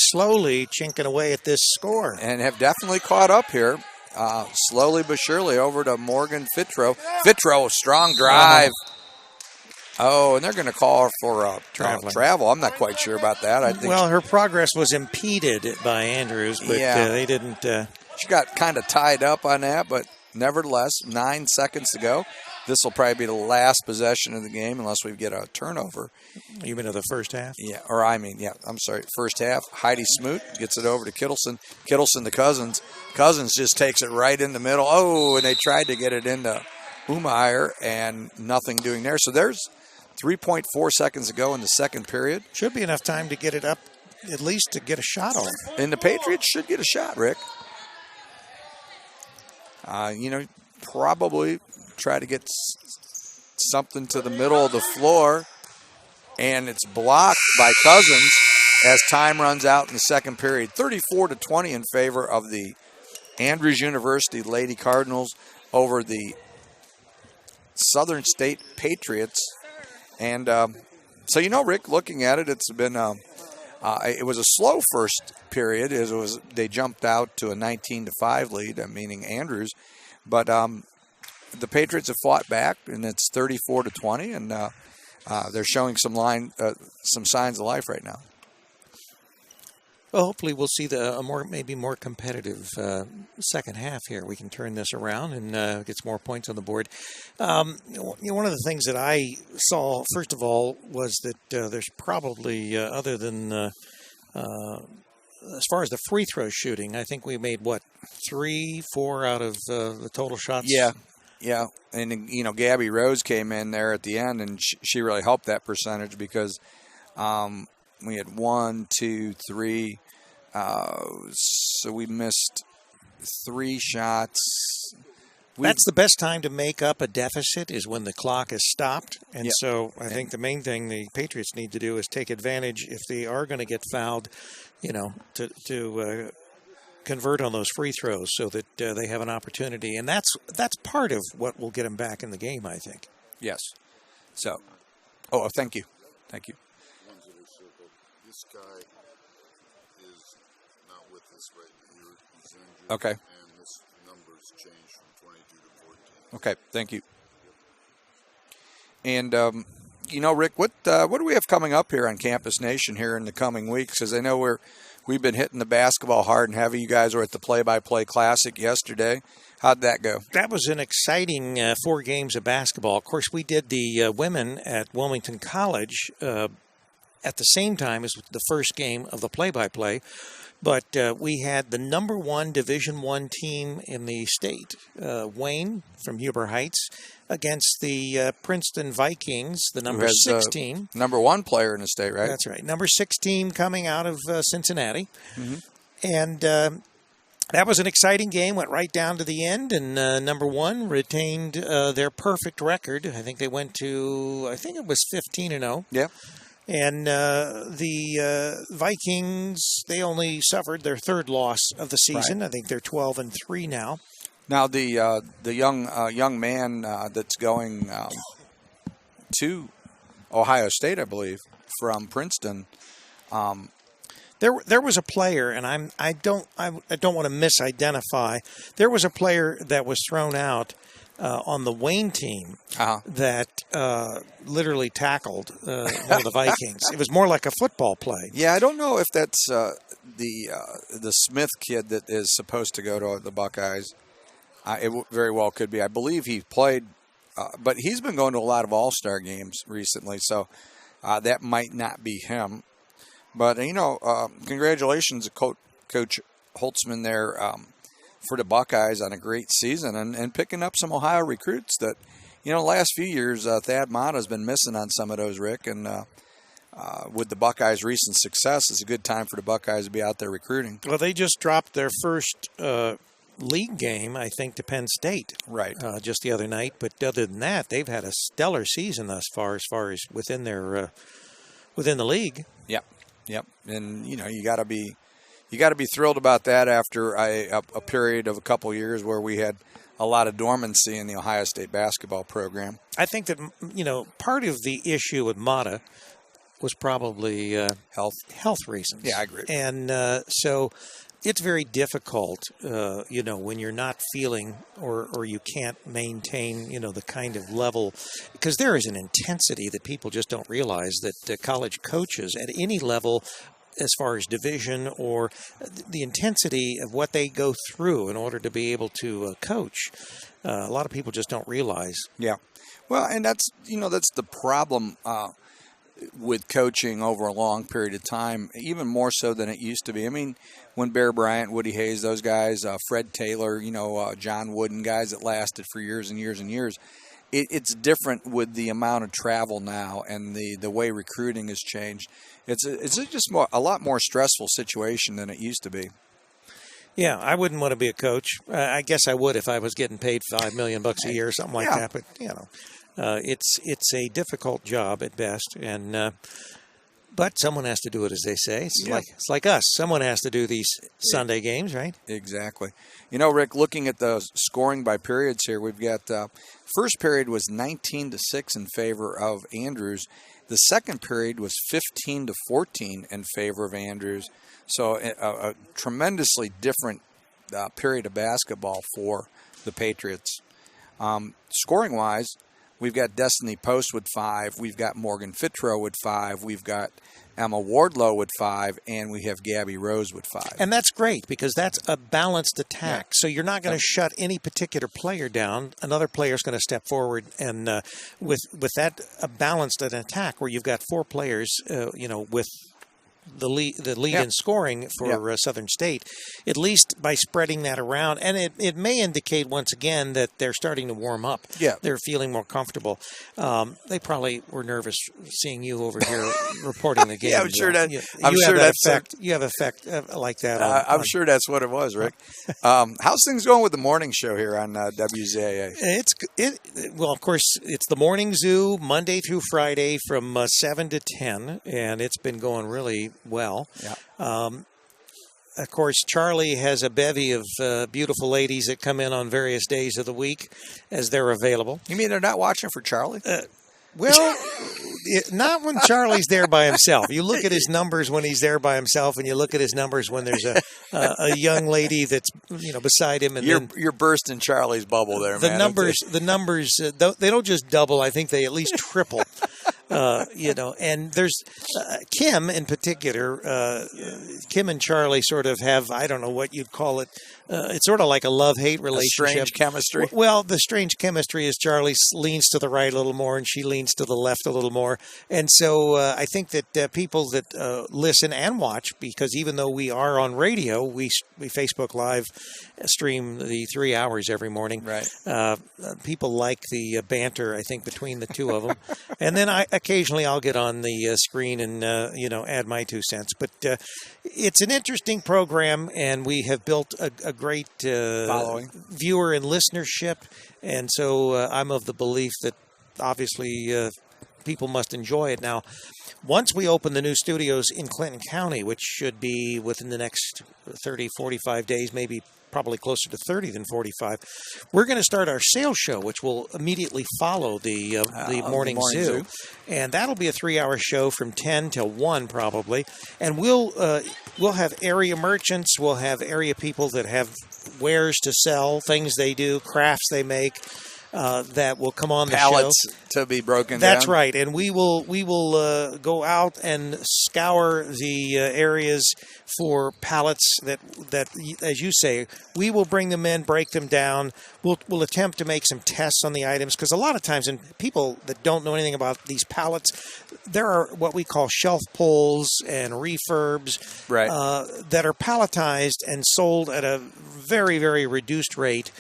chinking away at this score. And have definitely caught up here. Slowly but surely over to Morgan Fitro. Fitro, strong drive. Oh, and they're going to call her for travel. I'm not quite sure about that. I think Well, her progress was impeded by Andrews, but they didn't. she got kind of tied up on that, but nevertheless, 9 seconds to go. This will probably be the last possession of the game unless we get a turnover. You mean of the first half? I'm sorry, first half. Heidi Smoot gets it over to Kittleson. Kittleson to Cousins. Cousins just takes it right in the middle. Oh, and they tried to get it into Umahier, and nothing doing there. So there's 3.4 seconds to go in the second period. Should be enough time to get it up, at least to get a shot off. And the Patriots should get a shot, Rick. Probably try to get something to the middle of the floor. And it's blocked by Cousins as time runs out in the second period. 34-20 in favor of the Andrews University Lady Cardinals over the Southern State Patriots. And so, Rick, looking at it, it's been it was a slow first period. They jumped out to a 19-5 lead, meaning Andrews. But the Patriots have fought back, and it's 34-20, and they're showing some signs of life right now. Well, hopefully we'll see maybe more competitive second half here. We can turn this around and get some more points on the board. One of the things that I saw, first of all, was that there's probably, other than as far as the free throw shooting, I think we made, 3-4 out of the total shots? Yeah. And, Gabby Rose came in there at the end, and she really helped that percentage because we had 1, 2, 3. So we missed 3 shots. That's the best time to make up a deficit is when the clock is stopped. And Yep. so I think the main thing the Patriots need to do is take advantage if they are going to get fouled, to convert on those free throws so that they have an opportunity. And that's part of what will get them back in the game, I think. Yes. So, thank you. Thank you. Ones that are circled. This guy is not with us right here. He's injured. Okay. And this number's changed from 22 to 14. Okay, thank you. And, Rick, what do we have coming up here on Campus Nation here in the coming weeks? Because I know we've been hitting the basketball hard and heavy. You guys were at the Play-by-Play Classic yesterday. How'd that go? That was an exciting 4 games of basketball. Of course, we did the women at Wilmington College at the same time as the first game of the play-by-play. But we had the number 1 Division I team in the state, Wayne from Huber Heights, against the Princeton Vikings, the number 16. Number 1 player in the state, right? That's right. Number 16 coming out of Cincinnati. Mm-hmm. And that was an exciting game, went right down to the end, and number 1 retained their perfect record. I think they went to, it was 15-0. Yeah. And the Vikings, they only suffered their 3rd loss of the season. Right. I think they're 12-3 now. Now the young man that's going to Ohio State, I believe, from Princeton. There was a player, and I don't want to misidentify. There was a player that was thrown out on the Wayne team that literally tackled one of the Vikings. It was more like a football play. Yeah, I don't know if that's the Smith kid that is supposed to go to the Buckeyes. It very well could be. I believe he played, but he's been going to a lot of all-star games recently, so that might not be him. But, congratulations to Coach Holtzman there for the Buckeyes on a great season and picking up some Ohio recruits that, the last few years, Thad Matta has been missing on some of those, Rick. And with the Buckeyes' recent success, it's a good time for the Buckeyes to be out there recruiting. Well, they just dropped their first league game, I think, to Penn State. Right. Just the other night. But other than that, they've had a stellar season thus far as within their within the league. Yep. And, you got to be thrilled about that after a period of a couple years where we had a lot of dormancy in the Ohio State basketball program. I think that, part of the issue with Matta was probably health reasons. Yeah, I agree. And so it's very difficult, when you're not feeling or you can't maintain, the kind of level, because there is an intensity that people just don't realize that college coaches at any level, as far as division or the intensity of what they go through in order to be able to coach, a lot of people just don't realize. Yeah. Well, and that's the problem with coaching over a long period of time, even more so than it used to be. I mean, when Bear Bryant, Woody Hayes, those guys, Fred Taylor, John Wooden, guys that lasted for years and years and years, it's different with the amount of travel now and the way recruiting has changed. It's just a lot more stressful situation than it used to be. Yeah, I wouldn't want to be a coach. I guess I would if I was getting paid $5 million a year or something like that. But it's a difficult job at best, and but someone has to do it, as they say. It's like us. Someone has to do these Sunday games, right? Exactly. Rick, looking at the scoring by periods here, we've got first period was 19-6 in favor of Andrews. The second period was 15-14 in favor of Andrews. So a tremendously different period of basketball for the Patriots. Scoring-wise, We've got Destiny Post with 5. We've got Morgan Fitro with 5. We've got Emma Wardlow with 5, and we have Gabby Rose with 5. And that's great because that's a balanced attack. So you're not going to shut any particular player down. Another player is going to step forward, and with that a balanced an attack where you've got 4 players, with the lead in scoring for Southern State, at least by spreading that around. And it may indicate, once again, that they're starting to warm up. Yeah. They're feeling more comfortable. They probably were nervous seeing you over here reporting the game. Yeah, I'm sure that. You have effect like that. I'm sure that's what it was, Rick. How's things going with the morning show here on WZAA? Well, of course, it's the Morning Zoo, Monday through Friday from 7 to 10, and it's been going really well. Yeah. Of course, Charlie has a bevy of beautiful ladies that come in on various days of the week as they're available. You mean they're not watching for Charlie? Well, not when Charlie's there by himself. You look at his numbers when he's there by himself, and you look at his numbers when there's a young lady that's beside him. And you're bursting Charlie's bubble there, the man. The numbers they don't just double. I think they at least triple. And there's Kim in particular. Kim and Charlie sort of have, I don't know what you'd call it. It's sort of like a love-hate relationship. Strange chemistry. Well, the strange chemistry is Charlie leans to the right a little more and she leans to the left a little more. And so I think that people that listen and watch, because even though we are on radio, we Facebook Live stream the 3 hours every morning. Right. People like the banter, I think, between the two of them. And then occasionally I'll get on the screen and, add my 2 cents. But it's an interesting program, and we have built a great following, viewer and listenership. And so I'm of the belief that obviously people must enjoy it. Now, once we open the new studios in Clinton County, which should be within the next 30, 45 days, maybe probably closer to 30 than 45, we're going to start our sales show, which will immediately follow the morning zoo. And that'll be a 3-hour show from 10 till 1 probably. And we'll have area merchants, we'll have area people that have wares to sell, things they do, crafts they make, that will come on the show. Pallets to be broken down. That's right, and we will go out and scour the areas for pallets that, as you say, we will bring them in, break them down. We'll attempt to make some tests on the items, because a lot of times, and people that don't know anything about these pallets, there are what we call shelf pulls and refurbs, right, that are palletized and sold at a very, very reduced rate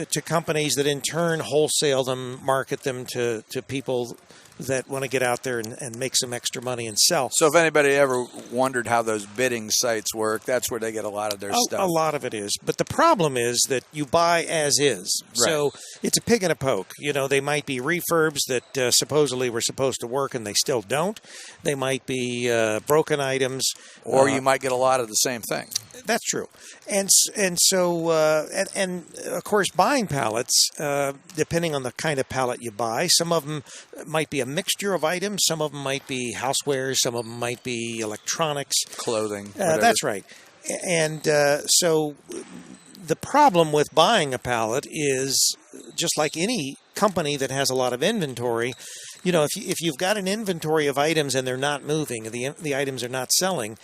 to companies that in turn wholesale them, market them to people that want to get out there and make some extra money and sell. So if anybody ever wondered how those bidding sites work, that's where they get a lot of their stuff. A lot of it is. But the problem is that you buy as is. Right. So it's a pig in a poke. They might be refurbs that supposedly were supposed to work and they still don't. They might be broken items. Or you might get a lot of the same thing. That's true. And so, of course, buying pallets, depending on the kind of pallet you buy, some of them might be a mixture of items. Some of them might be housewares. Some of them might be electronics. Clothing. That's right. And so the problem with buying a pallet is, just like any company that has a lot of inventory, if you've got an inventory of items and they're not moving, the items are not selling,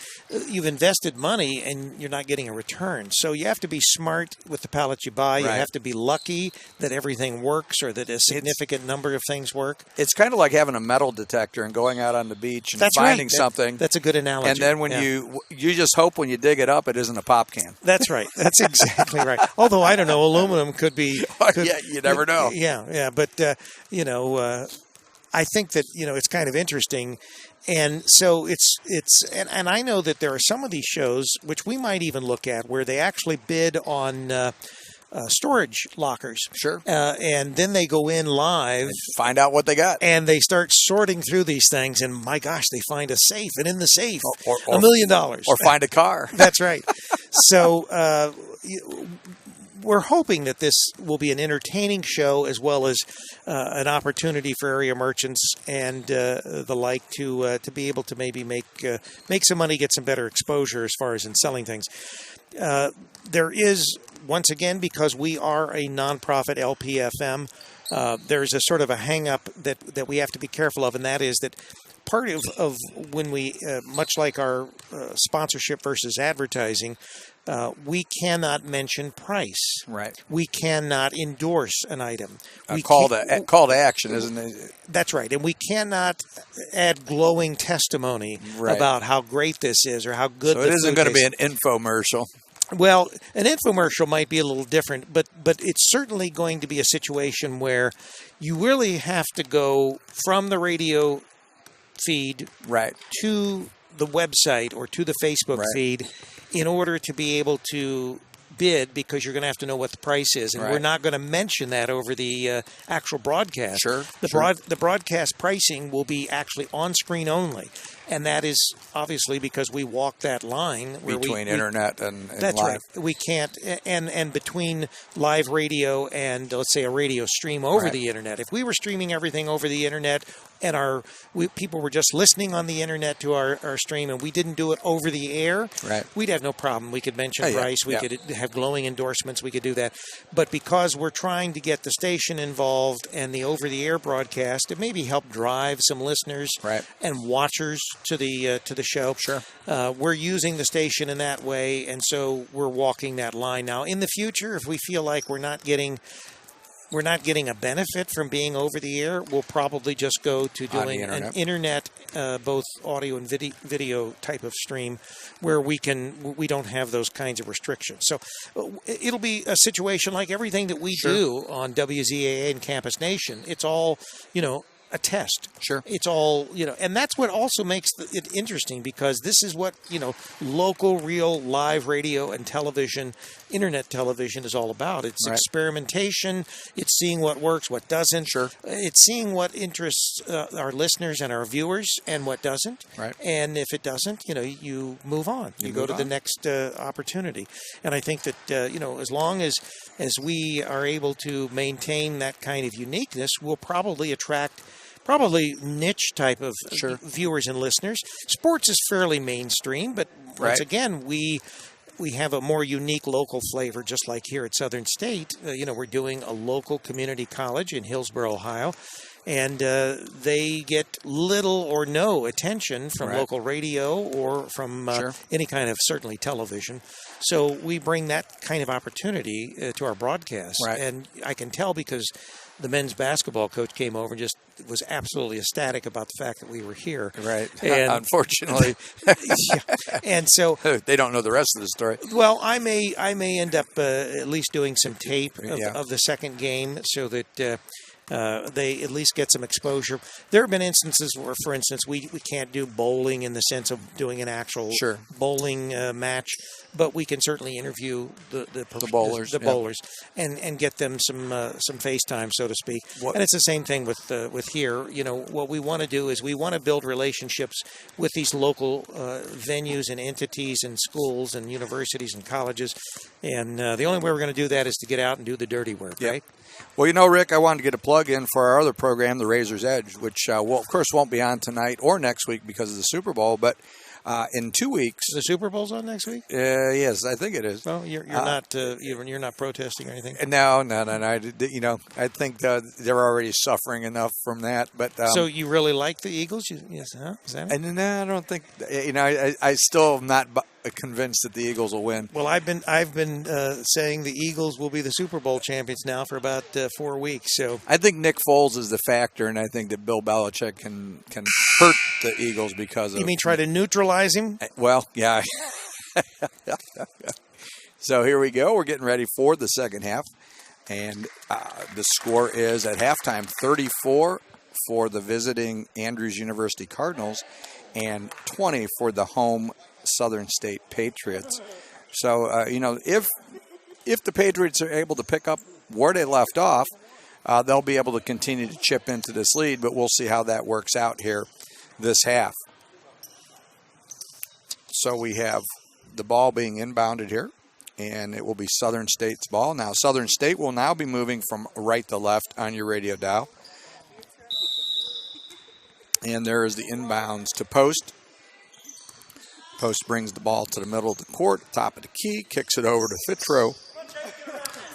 you've invested money and you're not getting a return. So you have to be smart with the pallets you buy. Right. You have to be lucky that everything works or that a significant number of things work. It's kind of like having a metal detector and going out on the beach and That's finding right. something. That's a good analogy. And then when you just hope when you dig it up, it isn't a pop can. That's right. That's exactly right. Although, I don't know, aluminum could be... Yeah, you never know. Yeah. But, I think that, it's kind of interesting. And so it's and I know that there are some of these shows, which we might even look at, where they actually bid on storage lockers. Sure. And then they go in live. Find out what they got. And they start sorting through these things. And my gosh, they find a safe. And in the safe, or $1 million. Or find a car. That's right. So we're hoping that this will be an entertaining show, as well as an opportunity for area merchants and the like to be able to maybe make some money, get some better exposure as far as in selling things. There is, once again, because we are a nonprofit LPFM, there's a sort of a hang-up that we have to be careful of, and that is that part of when we, much like our sponsorship versus advertising, we cannot mention price. Right. We cannot endorse an item. We Call can't- to action, isn't it? That's right. And we cannot add glowing testimony Right. about how great this is or how good So the it isn't food going to be tastes. an infomercial. Well, an infomercial might be a little different, but it's certainly going to be a situation where you really have to go from the radio feed Right. to the website or to the Facebook Right. feed in order to be able to bid, because you're going to have to know what the price is, and Right. we're not going to mention that over the actual broadcast. Sure, The sure. the broadcast pricing will be actually on screen only, and that is obviously because we walk that line where Between we internet and that's live. right. We can't, and between live radio and let's say a radio stream over Right. the internet. If we were streaming everything over the internet, and people were just listening on the internet to our stream, and we didn't do it over the air, Right. we'd have no problem. We could mention Oh, yeah, price. We yeah. could have glowing endorsements. We could do that. But because we're trying to get the station involved and the over-the-air broadcast, it maybe help drive some listeners Right. and watchers to the show. Sure. We're using the station in that way, and so we're walking that line. Now, in the future, if we feel like we're not getting a benefit from being over the air, we'll probably just go to On the doing internet. an internet, both audio and video type of stream, where we don't have those kinds of restrictions. So it'll be a situation like everything that we do on WZAA and Campus Nation. It's all, a test. Sure. It's all, and that's what also makes it interesting, because this is what, local, real, live radio and television, internet television is all about. It's Right. experimentation. It's seeing what works, what doesn't. Sure. It's seeing what interests our listeners and our viewers and what doesn't. Right. And if it doesn't, you move on. You go move to the on. next opportunity. And I think that, as long as we are able to maintain that kind of uniqueness, we'll probably attract niche type of Sure. viewers and listeners. Sports is fairly mainstream, but once Right. again, we have a more unique local flavor, just like here at Southern State. We're doing a local community college in Hillsboro, Ohio, and they get little or no attention from Right. local radio or from Sure. any kind of, certainly, television. So we bring that kind of opportunity to our broadcast. Right. And I can tell because the men's basketball coach came over and just was absolutely ecstatic about the fact that we were here. Right. And, Unfortunately, yeah. And so, they don't know the rest of the story. well, I may end up at least doing some tape Yeah. of the second game so that they at least get some exposure. There have been instances where, for instance, we can't do bowling in the sense of doing an actual Sure. bowling match, but we can certainly interview the bowlers, the yeah. bowlers, and get them some FaceTime, so to speak. What- And it's the same thing with here. What we want to do is we want to build relationships with these local venues and entities and schools and universities and colleges, and the only way we're going to do that is to get out and do the dirty work, Yeah. right? Well, Rick, I wanted to get a plug in for our other program, The Razor's Edge, which, of course, won't be on tonight or next week because of the Super Bowl, but in 2 weeks. The Super Bowl's on next week. Yes, I think it is. Well, you're not protesting or anything. No. I think they're already suffering enough from that. But So you really like the Eagles? Yes, huh? Is that it? and no, I don't think. I still am not convinced that the Eagles will win. Well, I've been saying the Eagles will be the Super Bowl champions now for about 4 weeks. So I think Nick Foles is the factor, and I think that Bill Belichick can hurt the Eagles because of. you mean try to neutralize him? Well, yeah. So here we go. We're getting ready for the second half. And the score is at halftime 34 for the visiting Andrews University Cardinals and 20 for the home Southern State Patriots. So, if the Patriots are able to pick up where they left off, they'll be able to continue to chip into this lead, but we'll see how that works out here this half. So we have the ball being inbounded here, and it will be Southern State's ball. Now, Southern State will now be moving from right to left on your radio dial. And there is the inbounds to Post. Post brings the ball to the middle of the court, top of the key, kicks it over to Fitro.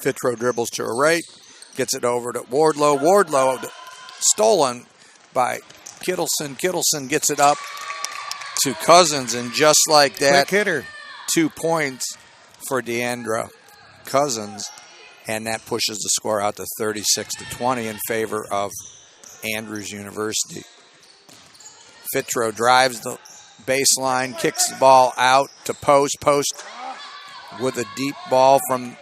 Fitro dribbles to her right, Gets it over to Wardlow. Wardlow stolen by Kittleson. Kittleson gets it up to Cousins, and just like that, Quick hitter. 2 points for Deandra Cousins, and that pushes the score out to 36-20 in favor of Andrews University. Fitro drives the baseline, kicks the ball out to Post. Post with a deep ball from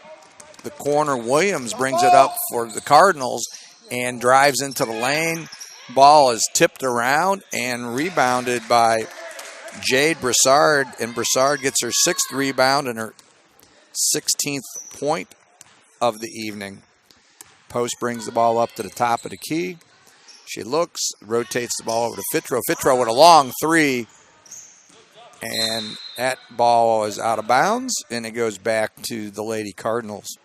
the corner. Williams brings it up for the Cardinals and drives into the lane. Ball is tipped around and rebounded by Jade Broussard, and Broussard gets her 6th rebound and her 16th point of the evening. Post brings the ball up to the top of the key. She looks, rotates the ball over to Fitro. Fitro with a long 3, and that ball is out of bounds, and it goes back to the Lady Cardinals.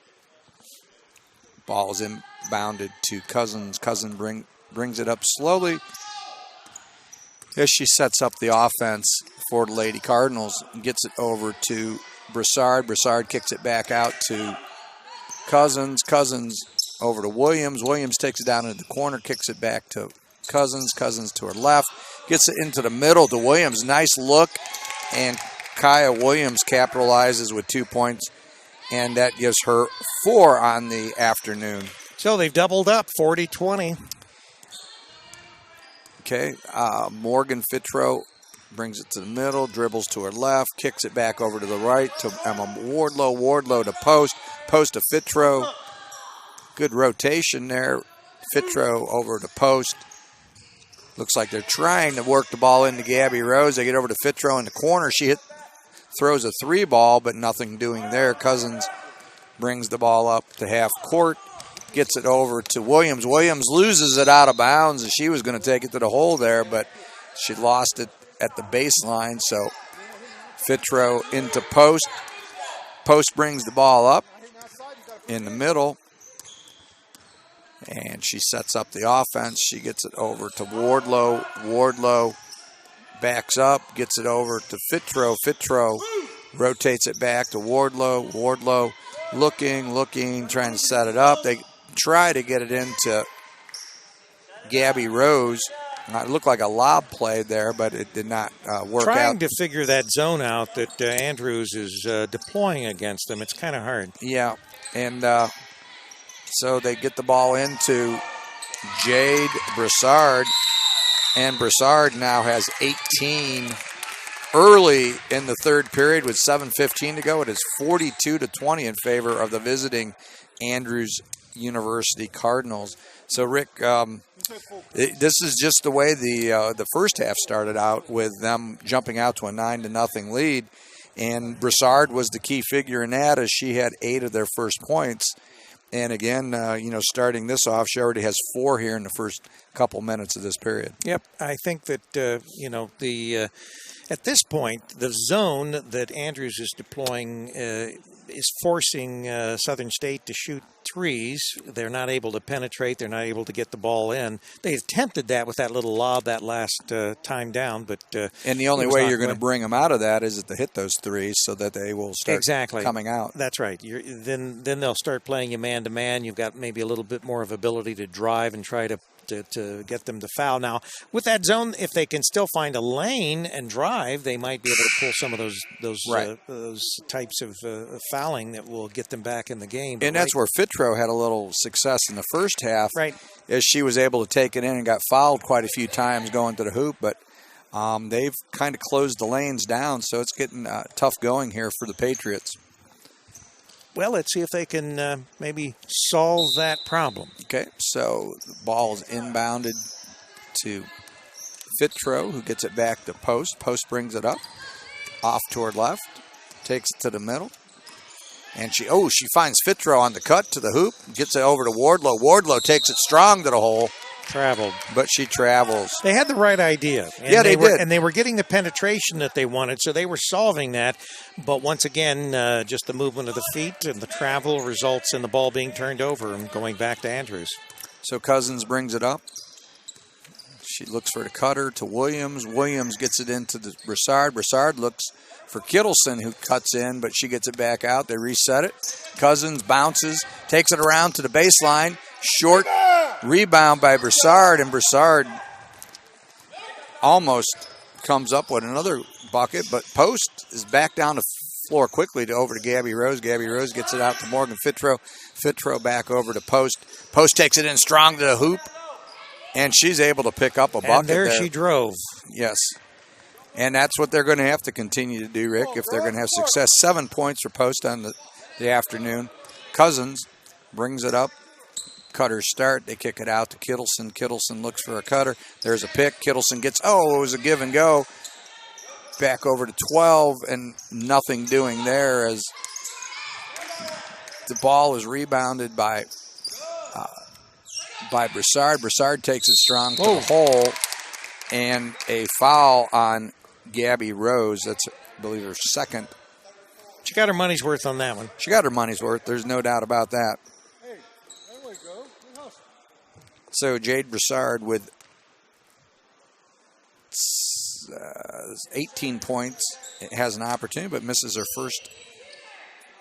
Ball is inbounded to Cousins. Cousins brings it up slowly as she sets up the offense for the Lady Cardinals. Gets it over to Broussard. Broussard kicks it back out to Cousins. Cousins over to Williams. Williams takes it down into the corner, kicks it back to Cousins. Cousins to her left. Gets it into the middle to Williams. Nice look, and Kaya Williams capitalizes with 2 points, and that gives her 4 on the afternoon. So they've doubled up, 40-20. Okay, Morgan Fitro brings it to the middle, dribbles to her left, kicks it back over to the right to Emma Wardlow. Wardlow to Post. Post to Fitro. Good rotation there. Fitro over to Post. Looks like they're trying to work the ball into Gabby Rose. They get over to Fitro in the corner. She throws a 3 ball, but nothing doing there. Cousins brings the ball up to half court. Gets it over to Williams. Williams loses it out of bounds, and she was going to take it to the hole there, but she lost it at the baseline. So Fitro into Post. Post brings the ball up in the middle, and she sets up the offense. She gets it over to Wardlow. Wardlow backs up, gets it over to Fitro. Fitro rotates it back to Wardlow. Wardlow looking, trying to set it up. They try to get it into Gabby Rose. It looked like a lob play there, but it did not work out. Trying to figure that zone out that Andrews is deploying against them. It's kind of hard. Yeah, and so they get the ball into Jade Broussard, and Broussard now has 18 early in the third period with 7:15 to go. It is 42-20 in favor of the visiting Andrews University Cardinals. So, Rick, this is just the way the first half started out, with them jumping out to a 9-0 lead. And Broussard was the key figure in that, as she had 8 of their first points. And again, starting this off, she already has 4 here in the first couple minutes of this period. Yep, I think that at this point, the zone that Andrews is deploying is forcing Southern State to shoot threes. They're not able to penetrate. They're not able to get the ball in. They attempted that with that little lob that last time down, but and the only way you're going to bring them out of that is to hit those threes so that they will start coming out. That's right. Then they'll start playing you man to man. You've got maybe a little bit more of ability to drive and try to get them to foul. Now, with that zone, if they can still find a lane and drive, they might be able to pull some of those types of fouling that will get them back in the game. And that's where Fitro had a little success in the first half, right? As she was able to take it in and got fouled quite a few times going to the hoop, but they've kind of closed the lanes down, so it's getting tough going here for the Patriots. Well, let's see if they can maybe solve that problem. Okay, so the ball is inbounded to Fitro, who gets it back to Post. Post brings it up, off toward left, takes it to the middle. And she finds Fitro on the cut to the hoop, gets it over to Wardlow. Wardlow takes it strong to the hole. Traveled. But she travels. They had the right idea. And they did. And they were getting the penetration that they wanted, so they were solving that. But once again, just the movement of the feet and the travel results in the ball being turned over and going back to Andrews. So Cousins brings it up. She looks for the cutter to Williams. Williams gets it into the Broussard. Broussard looks for Kittleson, who cuts in, but she gets it back out. They reset it. Cousins bounces, takes it around to the baseline. Short rebound by Broussard, and Broussard almost comes up with another bucket, but Post is back down the floor quickly over to Gabby Rose. Gabby Rose gets it out to Morgan Fitro. Fitro back over to Post. Post takes it in strong to the hoop, and she's able to pick up a bucket. And there she drove. Yes. And that's what they're going to have to continue to do, Rick, if they're going to have success. 7 points for Post on the afternoon. Cousins brings it up. Cutters start. They kick it out to Kittleson. Kittleson looks for a cutter. There's a pick. Kittleson gets, it was a give and go. Back over to 12, and nothing doing there as the ball is rebounded by Broussard. Broussard takes it strong to the hole, and a foul on Gabby Rose. That's, I believe, her second. She got her money's worth on that one. She got her money's worth. There's no doubt about that. So Jade Broussard with 18 points. It has an opportunity, but misses her first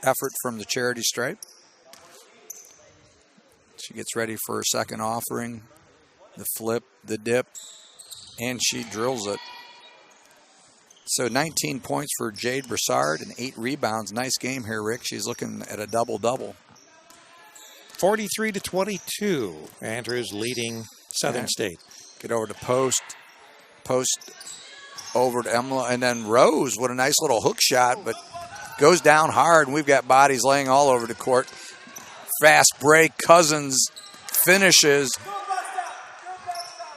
effort from the charity stripe. She gets ready for her second offering. The flip, the dip, and she drills it. So 19 points for Jade Broussard and 8 rebounds. Nice game here, Rick. She's looking at a double-double. 43-22. Andrews leading Southern State. Get over to Post. Post over to Emla. And then Rose with a nice little hook shot, but goes down hard. And we've got bodies laying all over the court. Fast break. Cousins finishes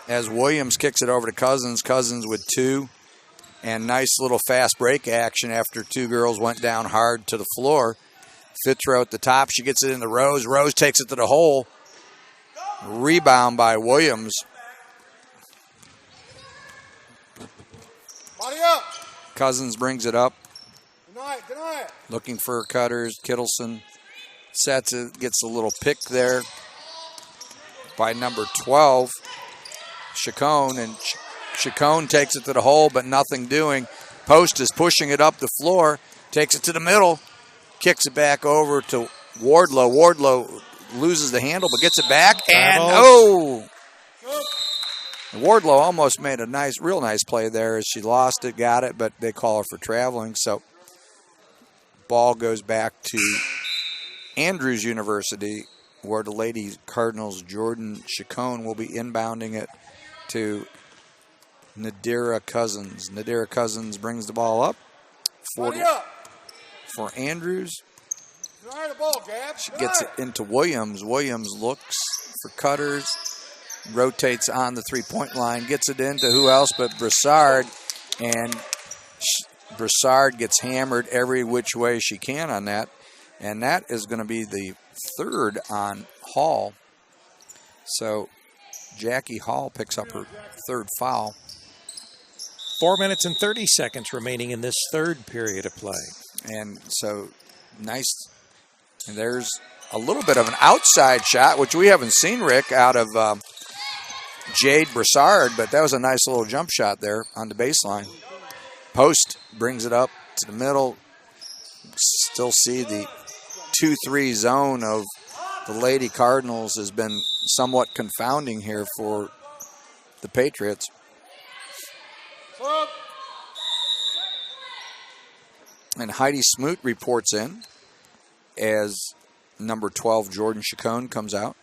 as Williams kicks it over to Cousins. Cousins with 2. And nice little fast break action after 2 girls went down hard to the floor. Fitro at the top. She gets it in the Rose. Rose takes it to the hole. Rebound by Williams. Body up. Cousins brings it up. Deny it. Looking for cutters. Kittleson sets it. Gets a little pick there by number 12, Chacon. And Chacon takes it to the hole, but nothing doing. Post is pushing it up the floor. Takes it to the middle. Kicks it back over to Wardlow. Wardlow loses the handle, but gets it back. And, Wardlow almost made a real nice play there as she lost it, got it, but they call her for traveling. So ball goes back to Andrews University, where the Lady Cardinals' Jordan Chacon will be inbounding it to Nadira Cousins. Nadira Cousins brings the ball up. 40 for Andrews. She gets it into Williams. Williams looks for cutters. Rotates on the three-point line. Gets it into who else but Broussard. And Broussard gets hammered every which way she can on that. And that is going to be the third on Hall. So Jackie Hall picks up her third foul. 4 minutes and 30 seconds remaining in this third period of play. And so nice. And there's a little bit of an outside shot, which we haven't seen, Rick, out of Jade Broussard, but that was a nice little jump shot there on the baseline. Post brings it up to the middle. Still see the 2-3 zone of the Lady Cardinals has been somewhat confounding here for the Patriots. And Heidi Smoot reports in as number 12, Jordan Chacon, comes out.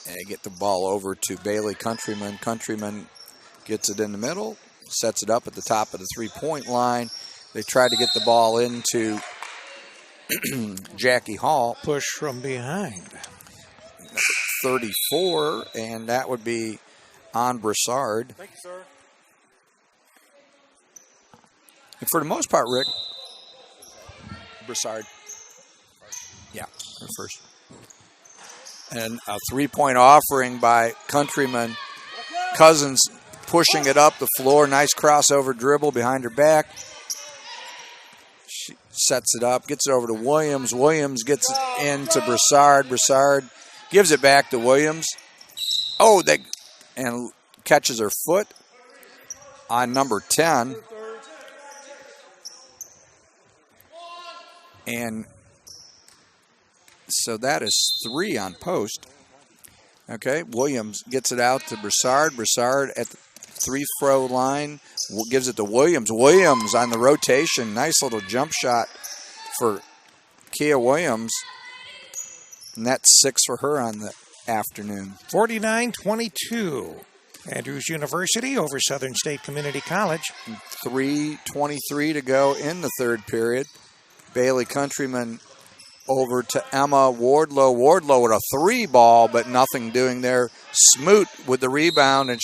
And they get the ball over to Bailey Countryman. Countryman gets it in the middle, sets it up at the top of the three-point line. They try to get the ball into Jackie Hall. Push from behind. 34, and that would be on Broussard. Thank you, sir. And for the most part, Rick, Broussard. Yeah, her first. And a three-point offering by Countryman. Cousins pushing it up the floor. Nice crossover dribble behind her back. She sets it up, gets it over to Williams. Williams gets it into Broussard. Broussard gives it back to Williams. And catches her foot on number 10. And So that is 3 on post. Okay, Williams gets it out to Broussard. Broussard at the 3-throw line gives it to Williams. Williams on the rotation. Nice little jump shot for Kia Williams. And that's 6 for her on the afternoon. 49-22. Andrews University over Southern State Community College. 3:23 to go in the third period. Bailey Countryman over to Emma Wardlow. Wardlow with a 3 ball, but nothing doing there. Smoot with the rebound, and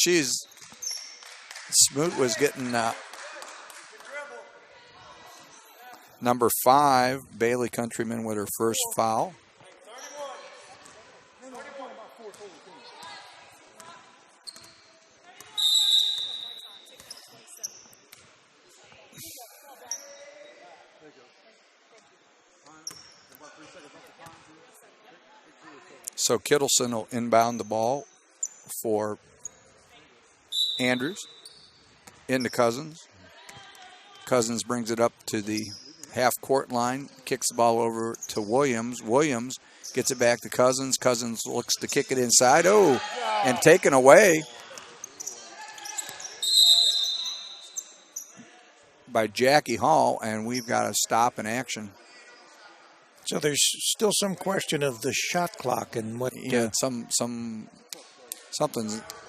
Smoot was getting number 5, Bailey Countryman with her first foul. So Kittleson will inbound the ball for Andrews into Cousins. Cousins brings it up to the half-court line, kicks the ball over to Williams. Williams gets it back to Cousins. Cousins looks to kick it inside. Oh, and taken away by Jackie Hall, and we've got a stop in action. So there's still some question of the shot clock and what. Yeah, something's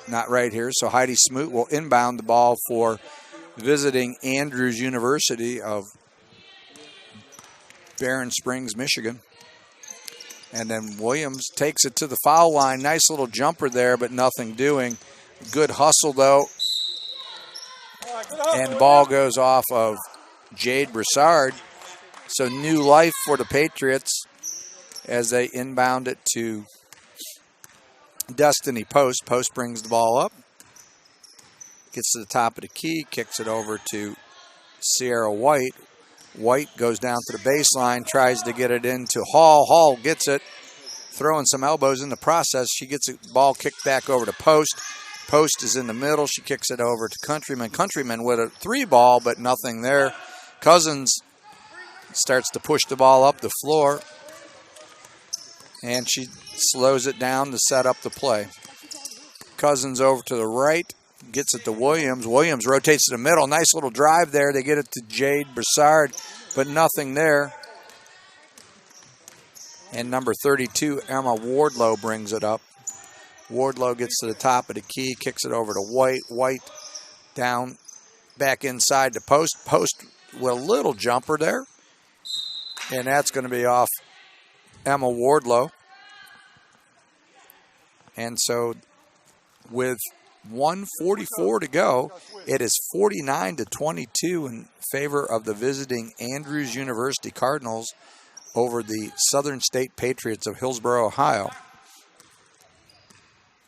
not right here. So Heidi Smoot will inbound the ball for visiting Andrews University of Barron Springs, Michigan. And then Williams takes it to the foul line. Nice little jumper there, but nothing doing. Good hustle, though. And the ball goes off of Jade Broussard. So new life for the Patriots as they inbound it to Destiny Post. Post brings the ball up. Gets to the top of the key, kicks it over to Sierra White. White goes down to the baseline, tries to get it into Hall. Hall gets it, throwing some elbows in the process. She gets the ball kicked back over to Post. Post is in the middle. She kicks it over to Countryman. Countryman with a 3 ball, but nothing there. Cousins starts to push the ball up the floor, and she slows it down to set up the play. Cousins over to the right, gets it to Williams. Williams rotates to the middle. Nice little drive there. They get it to Jade Broussard, but nothing there. And number 32, Emma Wardlow, brings it up. Wardlow gets to the top of the key, kicks it over to White. White down, back inside the post. Post with a little jumper there. And that's going to be off Emma Wardlow. And so with 1:44 to go, it is 49-22 in favor of the visiting Andrews University Cardinals over the Southern State Patriots of Hillsboro, Ohio.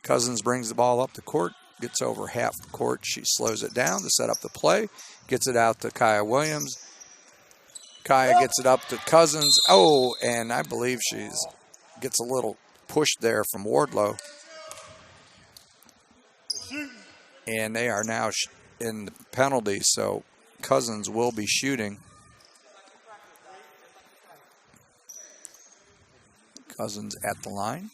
Cousins brings the ball up the court, gets over half the court. She slows it down to set up the play, gets it out to Kaya Williams. Kaya gets it up to Cousins. Oh, and I believe she gets a little push there from Wardlow. And they are now in the penalty, so Cousins will be shooting. Cousins at the line.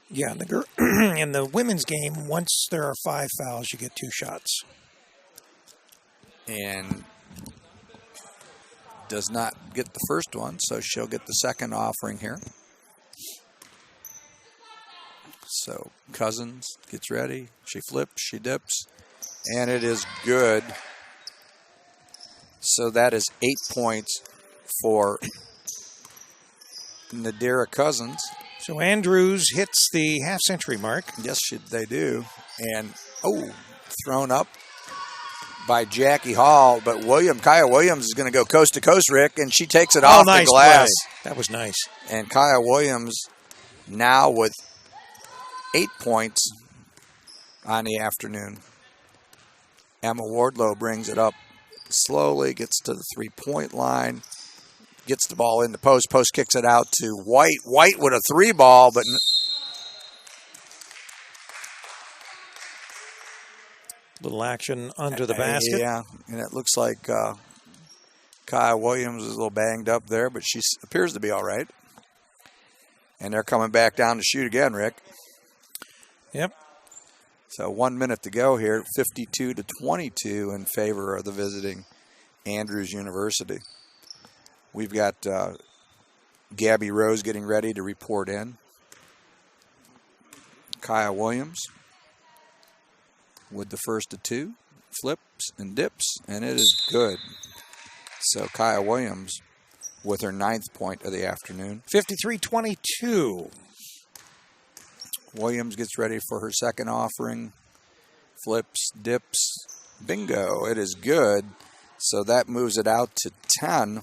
Yeah, in the women's game, once there are 5 fouls, you get 2 shots. And does not get the first one, so she'll get the second offering here. So Cousins gets ready. She flips, she dips, and it is good. So that is 8 points for Nadira Cousins. So Andrews hits the half-century mark. Yes, they do. And, thrown up by Jackie Hall, but Kaya Williams is going to go coast to coast, Rick, and she takes it off the glass. Play. That was nice. And Kaya Williams now with 8 points on the afternoon. Emma Wardlow brings it up slowly, gets to the 3-point line, gets the ball in the post. Post kicks it out to White. White with a 3 ball, but little action under the basket. Yeah, and it looks like Kaya Williams is a little banged up there, but she appears to be all right. And they're coming back down to shoot again, Rick. Yep. So 1 minute to go here, 52-22 in favor of the visiting Andrews University. We've got Gabby Rose getting ready to report in. Kaya Williams with the first of two, flips and dips, and it is good. So Kaya Williams with her 9th point of the afternoon. 53-22. Williams gets ready for her second offering. Flips, dips, bingo. It is good. So that moves it out to 10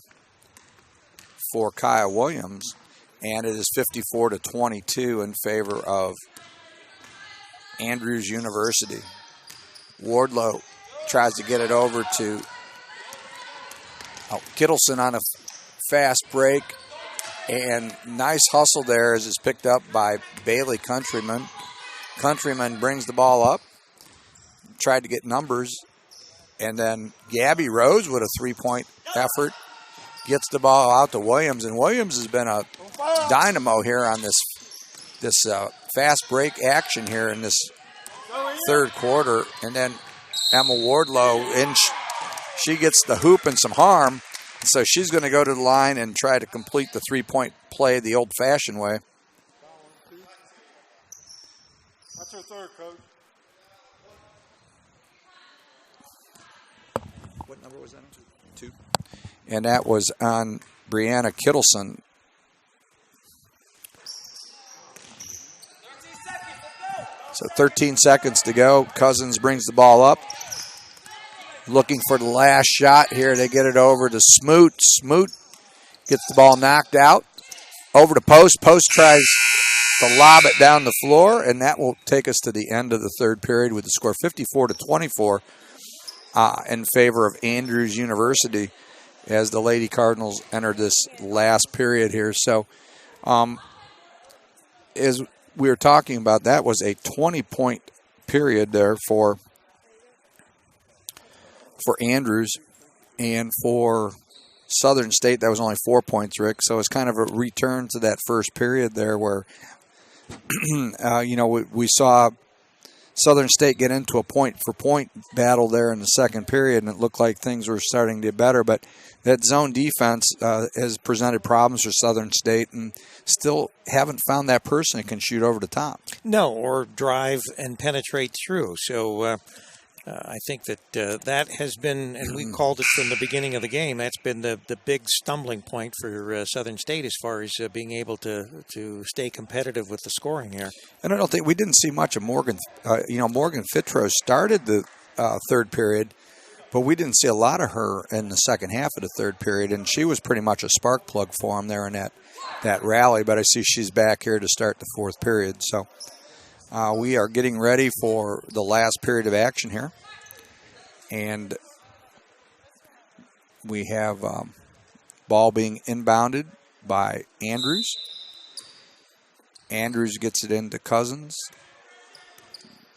for Kaya Williams. And it is 54-22 in favor of Andrews University. Wardlow tries to get it over to Kittleson on a fast break. And nice hustle there as it's picked up by Bailey Countryman. Countryman brings the ball up. Tried to get numbers. And then Gabby Rose with a 3-point effort gets the ball out to Williams. And Williams has been a dynamo here on this fast break action here in this third quarter. And then Emma Wardlow, she gets the hoop and some harm. So she's going to go to the line and try to complete the 3-point play the old-fashioned way. That's her third, Coach. What number was that? 2. And that was on Brianna Kittleson. So 13 seconds to go. Cousins brings the ball up. Looking for the last shot here. They get it over to Smoot. Smoot gets the ball knocked out. Over to Post. Post tries to lob it down the floor, and that will take us to the end of the third period with the score 54-24 in favor of Andrews University as the Lady Cardinals enter this last period here. So as we were talking about, that was a 20-point period there for Andrews, and for Southern State, that was only 4 points, Rick. So it's kind of a return to that first period there where, we saw Southern State get into a point-for-point battle there in the second period, and it looked like things were starting to get better. But that zone defense has presented problems for Southern State, and still haven't found that person that can shoot over the top. No, or drive and penetrate through. So I think that that has been, and we called it from the beginning of the game, that's been the big stumbling point for Southern State as far as being able to stay competitive with the scoring here. And I don't think we didn't see much of Morgan. Morgan Fitro started the third period, but we didn't see a lot of her in the second half of the third period, and she was pretty much a spark plug for him there in that rally. But I see she's back here to start the fourth period. So we are getting ready for the last period of action here. And we have ball being inbounded by Andrews. Andrews gets it into Cousins.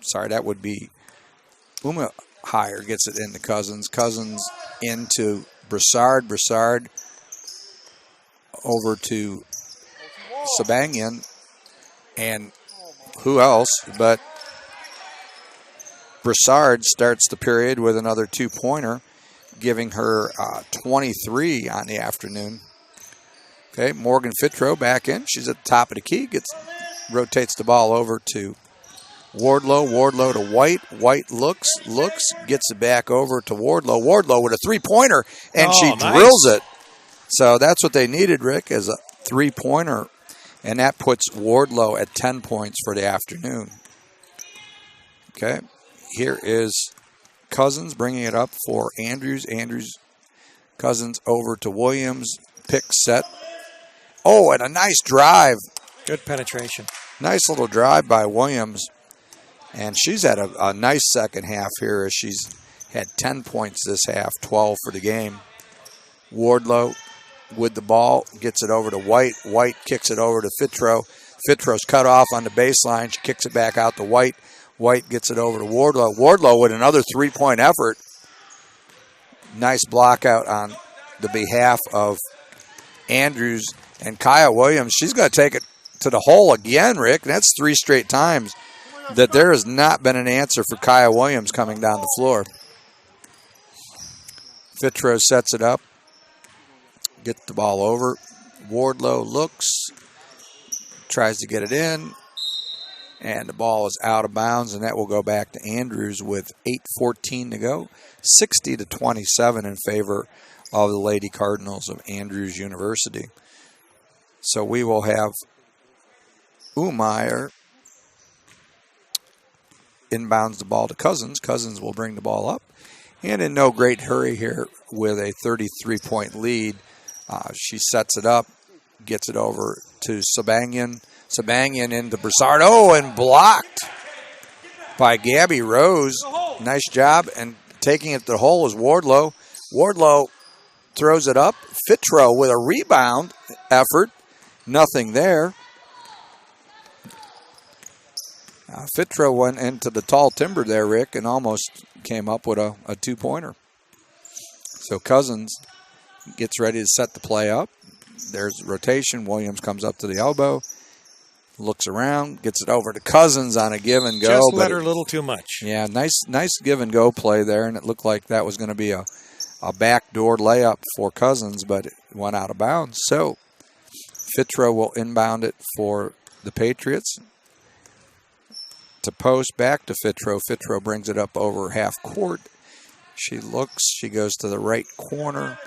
Sorry, that would be Uma Higher gets it into Cousins. Cousins into Broussard. Broussard over to Sabangian. And who else but Broussard starts the period with another 2-pointer, giving her 23 on the afternoon. Okay, Morgan Fitro back in. She's at the top of the key. Rotates the ball over to Wardlow. Wardlow to White. White looks, gets it back over to Wardlow. Wardlow with a 3-pointer, and she drills it. So that's what they needed, Rick, is a 3-pointer. And that puts Wardlow at 10 points for the afternoon. Okay. Here is Cousins bringing it up for Andrews. Andrews, Cousins over to Williams. Pick set. Oh, and a nice drive. Good penetration. Nice little drive by Williams. And she's had a nice second half here as she's had 10 points this half, 12 for the game. Wardlow with the ball, gets it over to White. White kicks it over to Fitro. Fitro's cut off on the baseline. She kicks it back out to White. White gets it over to Wardlow. Wardlow with another 3-point effort. Nice block out on the behalf of Andrews. And Kaya Williams, she's going to to the hole again, Rick. That's 3 straight times that there has not been an answer for Kaya Williams coming down the floor. Fitro sets it up, gets the ball over. Wardlow looks, tries to get it in, and the ball is out of bounds, and that will go back to Andrews with 8:14 to go. 60-27 in favor of the Lady Cardinals of Andrews University. So we will have Umeyer inbounds the ball to Cousins. Cousins will bring the ball up. And in no great hurry here with a 33-point lead. She sets it up, gets it over to Sabanyan. Sabanyan into Broussard. Oh, and blocked by Gabby Rose. Nice job. And taking it to the hole is Wardlow. Wardlow throws it up. Fitro with a rebound effort. Nothing there. Fitro went into the tall timber there, Rick, and almost came up with a 2-pointer. So Cousins gets ready to set the play up. There's rotation. Williams comes up to the elbow, looks around, gets it over to Cousins on a give and go. Just let her a little too much. Yeah, nice give and go play there, and it looked like that was going to be a backdoor layup for Cousins, but it went out of bounds. So Fitro will inbound it for the Patriots. To post, back to Fitro. Fitro brings it up over half court. She looks, she goes to the right corner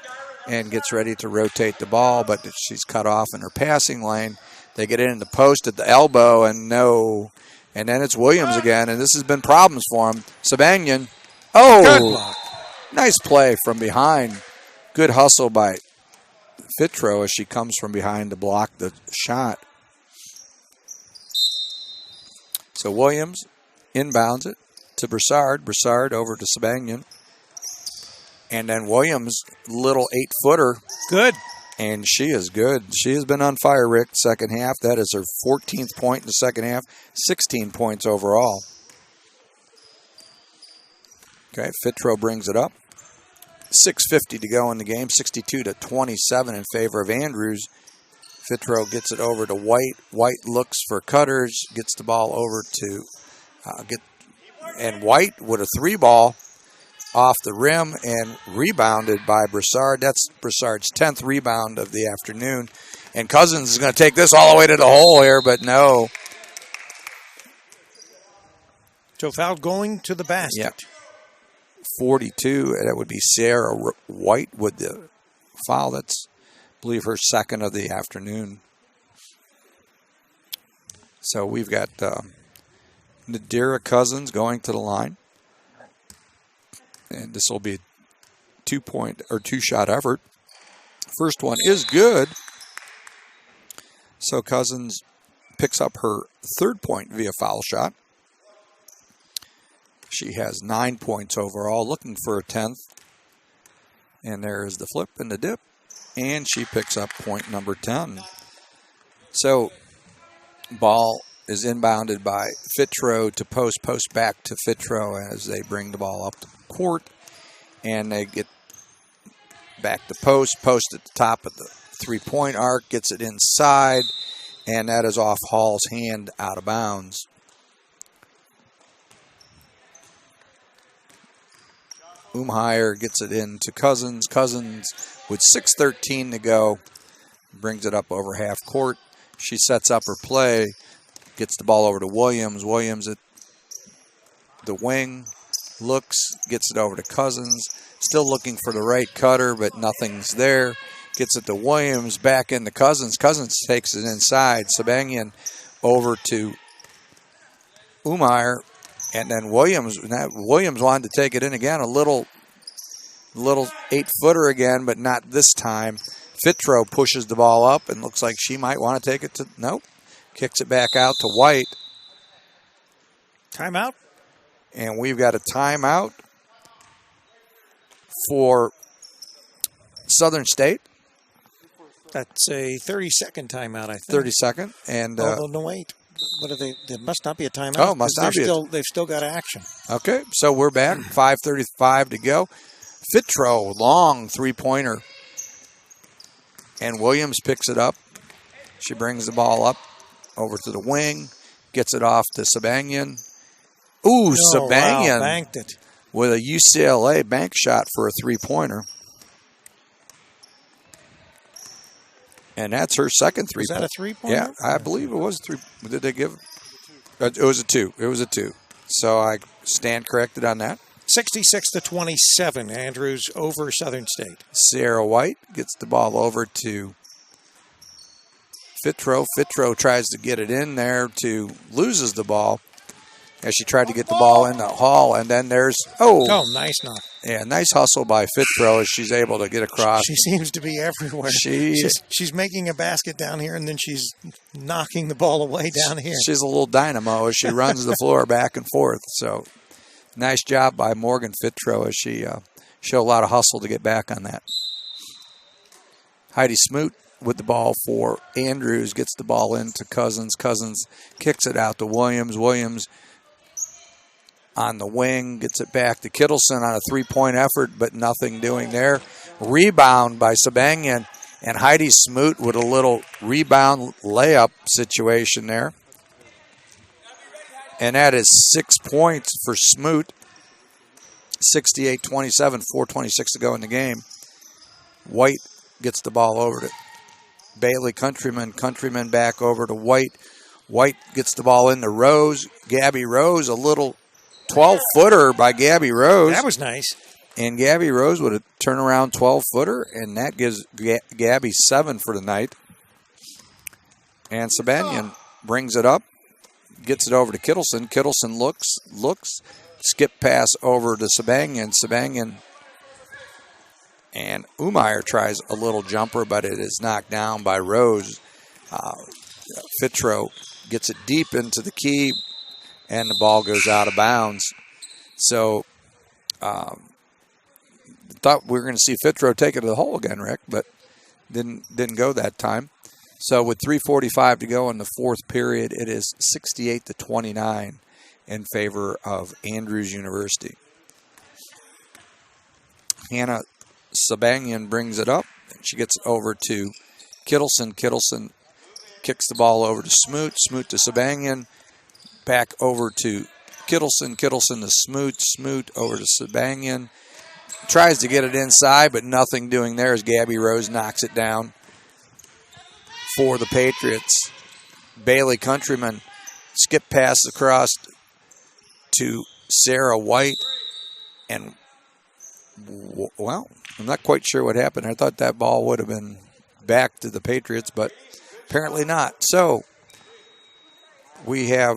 and gets ready to rotate the ball, but she's cut off in her passing lane. They get in the post at the elbow, and no. And then it's Williams again, and this has been problems for him. Sabanyan. Oh, nice play from behind. Good hustle by Fitro as she comes from behind to block the shot. So Williams inbounds it to Broussard. Broussard over to Sabanyan. And then Williams, little 8-footer. Good. And she is good. She has been on fire, Rick, second half. That is her 14th point in the second half. 16 points overall. Okay, Fitro brings it up. 6:50 to go in the game. 62-27 in favor of Andrews. Fitro gets it over to White. White looks for cutters, gets the ball over to and White with a 3-ball off the rim and rebounded by Broussard. That's Broussard's 10th rebound of the afternoon. And Cousins is going to take this all the way to the hole here, but no. So foul going to the basket. Yep. 42, that would be Sarah White with the foul. That's, I believe, her second of the afternoon. So we've got Nadira Cousins going to the line. And this will be a 2-shot effort. First one is good. So Cousins picks up her 3rd point via foul shot. She has 9 points overall, looking for a 10th. And there is the flip and the dip. And she picks up point number 10. So ball is inbounded by Fitro to post back to Fitro as they bring the ball up the court. And they get back to post at the top of the 3-point arc, gets it inside, and that is off Hall's hand out of bounds. Umhire gets it in to Cousins. Cousins with 6:13 to go brings it up over half court. She sets up her play, gets the ball over to Williams. Williams at the wing, looks, gets it over to Cousins. Still looking for the right cutter, but nothing's there. Gets it to Williams, back into Cousins. Cousins takes it inside. Sabanyan over to Umhire. And then Williams wanted to take it in again. A little 8-footer again, but not this time. Fitro pushes the ball up and looks like she might want to take it to, nope. Kicks it back out to White. Timeout. And we've got a timeout for Southern State. That's a 30-second timeout, I think. 30-second. And, oh, no, wait. What are they? There must not be a timeout. Oh, must not be. They've still got action. Okay, so we're back. 5:35 to go. Fitro, long 3-pointer. And Williams picks it up. She brings the ball up over to the wing, gets it off to Sabanyan. Ooh, Sabanyan wow, banked it. with a UCLA bank shot for a three-pointer. And that's her second Was that a three-pointer? Yeah, I believe it was three. Did they give? It was a two. It was a two. So I stand corrected on that. 66-27, Andrews over Southern State. Sierra White gets the ball over to Fitro. Fitro tries to get it in there loses the ball as she tried to get the ball in the hall. And then there's, Oh, nice knock. yeah, nice hustle by Fitro as she's able to get across. She seems to be everywhere. She's making a basket down here, and then she's knocking the ball away down here. She's a little dynamo as she runs the floor back and forth. So nice job by Morgan Fitro as she showed a lot of hustle to get back on that. Heidi Smoot with the ball for Andrews, gets the ball into Cousins. Cousins kicks it out to Williams. Williams on the wing, gets it back to Kittleson on a three-point effort, but nothing doing there. Rebound by Sabanyan, and Heidi Smoot with a little rebound layup situation there. And that is 6 points for Smoot. 68-27, 4:26 to go in the game. White gets the ball over to Bailey Countryman. Countryman back over to White. White gets the ball into Rose. Gabby Rose, a little 12-footer by Gabby Rose. That was nice. And Gabby Rose with a turnaround 12-footer, and that gives Gabby 7 for the night. And Sabanyan brings it up, gets it over to Kittleson. Kittleson looks, skip pass over to Sabanyan. Sabanyan and Umeyer tries a little jumper, but it is knocked down by Rose. Fitro gets it deep into the key, and the ball goes out of bounds. So, thought we were going to see Fitro take it to the hole again, Rick, but didn't go that time. So with 3:45 to go in the fourth period, it is 68-29 in favor of Andrews University. Hannah Sabanyan brings it up. She gets it over to Kittleson. Kittleson kicks the ball over to Smoot. Smoot to Sabanyan. Back over to Kittleson. Kittleson to Smoot. Smoot over to Sabanyan. Tries to get it inside, but nothing doing there as Gabby Rose knocks it down for the Patriots. Bailey Countryman skip pass across to Sarah White. And, well, I'm not quite sure what happened. I thought that ball would have been back to the Patriots, but apparently not. So we have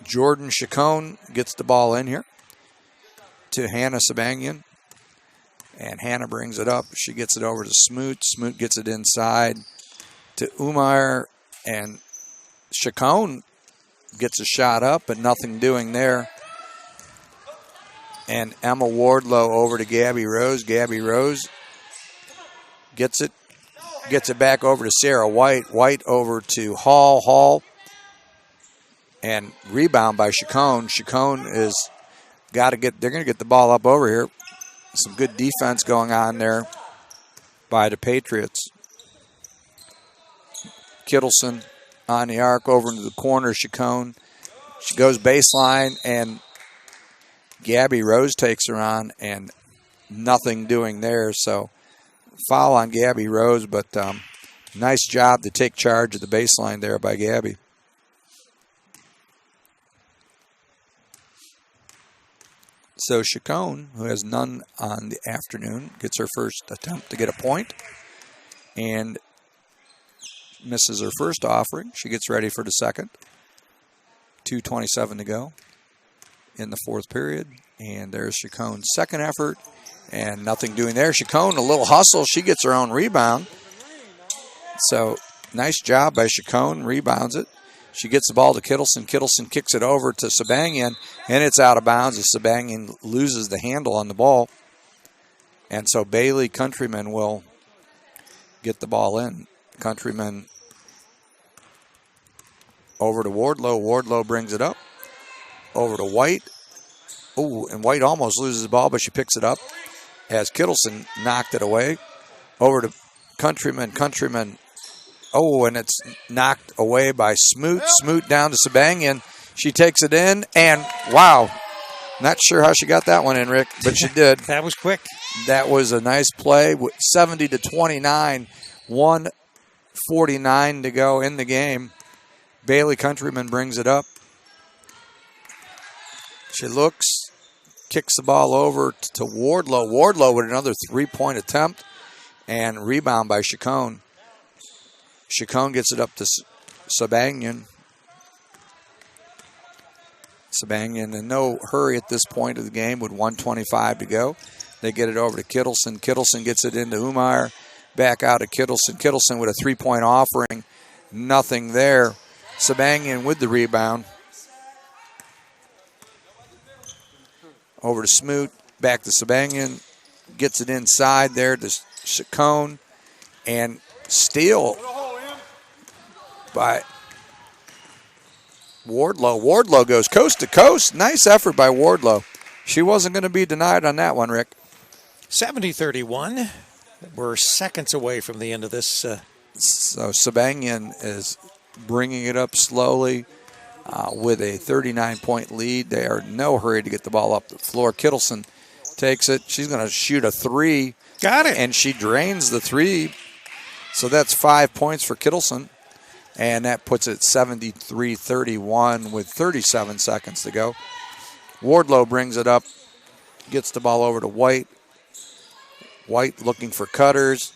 Jordan Chacon gets the ball in here to Hannah Sabanyan. And Hannah brings it up. She gets it over to Smoot. Smoot gets it inside to Umeyer. And Chacon gets a shot up, but nothing doing there. And Emma Wardlow over to Gabby Rose. Gabby Rose gets it back over to Sarah White. White over to Hall. Hall. And rebound by Chacon. Chacon is they're going to get the ball up over here. Some good defense going on there by the Patriots. Kittleson on the arc over into the corner. Chacon. She goes baseline, and Gabby Rose takes her on, and nothing doing there. So foul on Gabby Rose, but nice job to take charge of the baseline there by Gabby. So Chacon, who has none on the afternoon, gets her first attempt to get a point and misses her first offering. She gets ready for the second. 2:27 to go in the fourth period. And there's Chacon's second effort, and nothing doing there. Chacon, a little hustle. She gets her own rebound. So nice job by Chacon, rebounds it. She gets the ball to Kittleson. Kittleson kicks it over to Sabanyan, and it's out of bounds as Sabanyan loses the handle on the ball. And so Bailey Countryman will get the ball in. Countryman over to Wardlow. Wardlow brings it up. Over to White. Oh, and White almost loses the ball, but she picks it up as Kittleson knocked it away. Over to Countryman. Countryman Oh, and it's knocked away by Smoot. Smoot down to Sabangian. She takes it in, and wow. Not sure how she got that one in, Rick, but she did. That was quick. That was a nice play. 70-29, 1:49 to go in the game. Bailey Countryman brings it up. She looks, kicks the ball over to Wardlow. Wardlow with another three-point attempt and rebound by Chacon. Chacon gets it up to Sabangian. Sabangian in no hurry at this point of the game with 1:25 to go. They get it over to Kittleson. Kittleson gets it into Umar. Back out to Kittleson. Kittleson with a three-point offering. Nothing there. Sabangian with the rebound. Over to Smoot. Back to Sabangian. Gets it inside there to Chacon. And steal by Wardlow. Wardlow goes coast to coast. Nice effort by Wardlow. She wasn't going to be denied on that one, Rick. 70-31. We're seconds away from the end of this. So Sabangian is bringing it up slowly with a 39-point lead. They are in no hurry to get the ball up the floor. Kittleson takes it. She's going to shoot a three. Got it. And she drains the three. So that's 5 points for Kittleson. And that puts it 73-31 with 37 seconds to go. Wardlow brings it up, gets the ball over to White. White looking for cutters.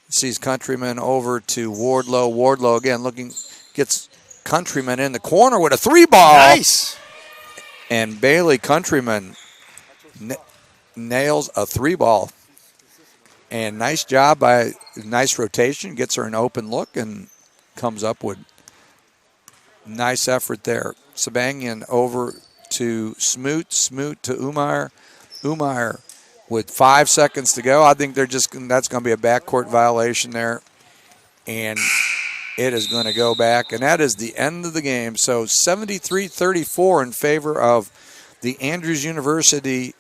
Sees Countryman over to Wardlow. Wardlow again gets Countryman in the corner with a three ball. Nice. And Bailey Countryman nails a three ball. And nice job nice rotation. Gets her an open look and comes up with nice effort there. Sabangian over to Smoot. Smoot to Umar. Umar with 5 seconds to go. I think that's going to be a backcourt violation there. And it is going to go back. And that is the end of the game. So 73-34 in favor of the Andrews University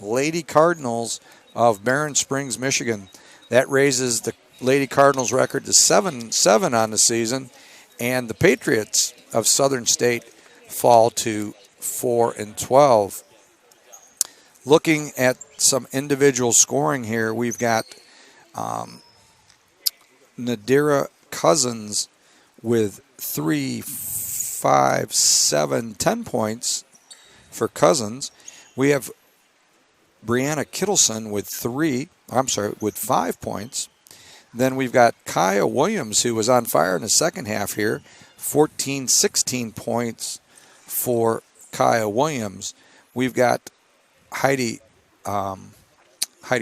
Lady Cardinals of Barron Springs, Michigan. That raises the Lady Cardinals record to 7-7 on the season. And the Patriots of Southern State fall to 4-12. Looking at some individual scoring here, we've got Nadira Cousins with 3, 5, 7, 10 points for Cousins. We have Brianna Kittleson with 5 points. Then we've got Kaya Williams, who was on fire in the second half here. 14, 16 points for Kaya Williams. We've got Heidi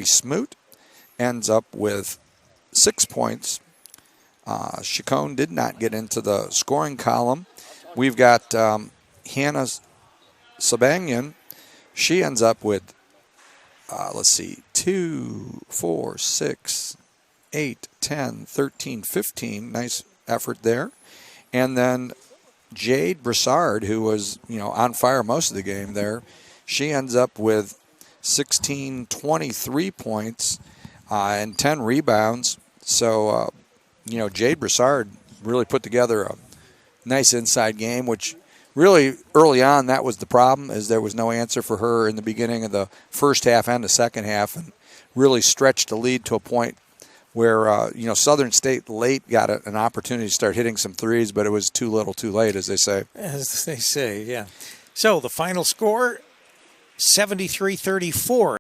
Smoot ends up with 6 points. Chacon did not get into the scoring column. We've got Hannah Sabangian. She ends up with, 2, 4, 6, 8, 10, 13, 15. Nice effort there. And then Jade Broussard, who was, on fire most of the game there, she ends up with 16, 23 points and 10 rebounds. So, Jade Broussard really put together a nice inside game, which really early on that was the problem, is there was no answer for her in the beginning of the first half and the second half, and really stretched the lead to a point where, Southern State late got an opportunity to start hitting some threes, but it was too little too late, as they say. As they say, yeah. So the final score, 73-34.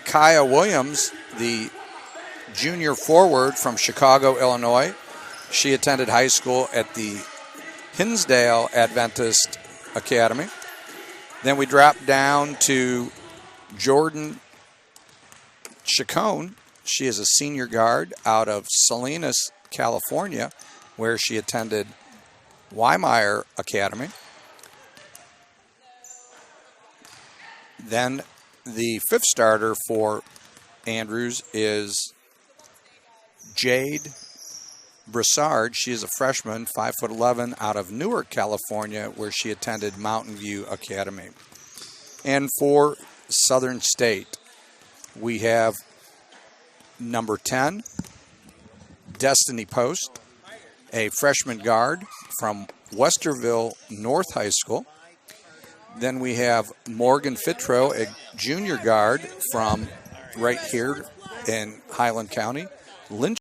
Kaya Williams, the junior forward from Chicago, Illinois. She attended high school at the Hinsdale Adventist Academy. Then we drop down to Jordan Chacon. She is a senior guard out of Salinas, California, where she attended Wymeyer Academy. Then the fifth starter for Andrews is Jade Broussard. She is a freshman, 5'11", out of Newark, California, where she attended Mountain View Academy. And for Southern State, we have number 10, Destiny Post, a freshman guard from Westerville North High School. Then we have Morgan Fitro, a junior guard from right here in Highland County. Lynch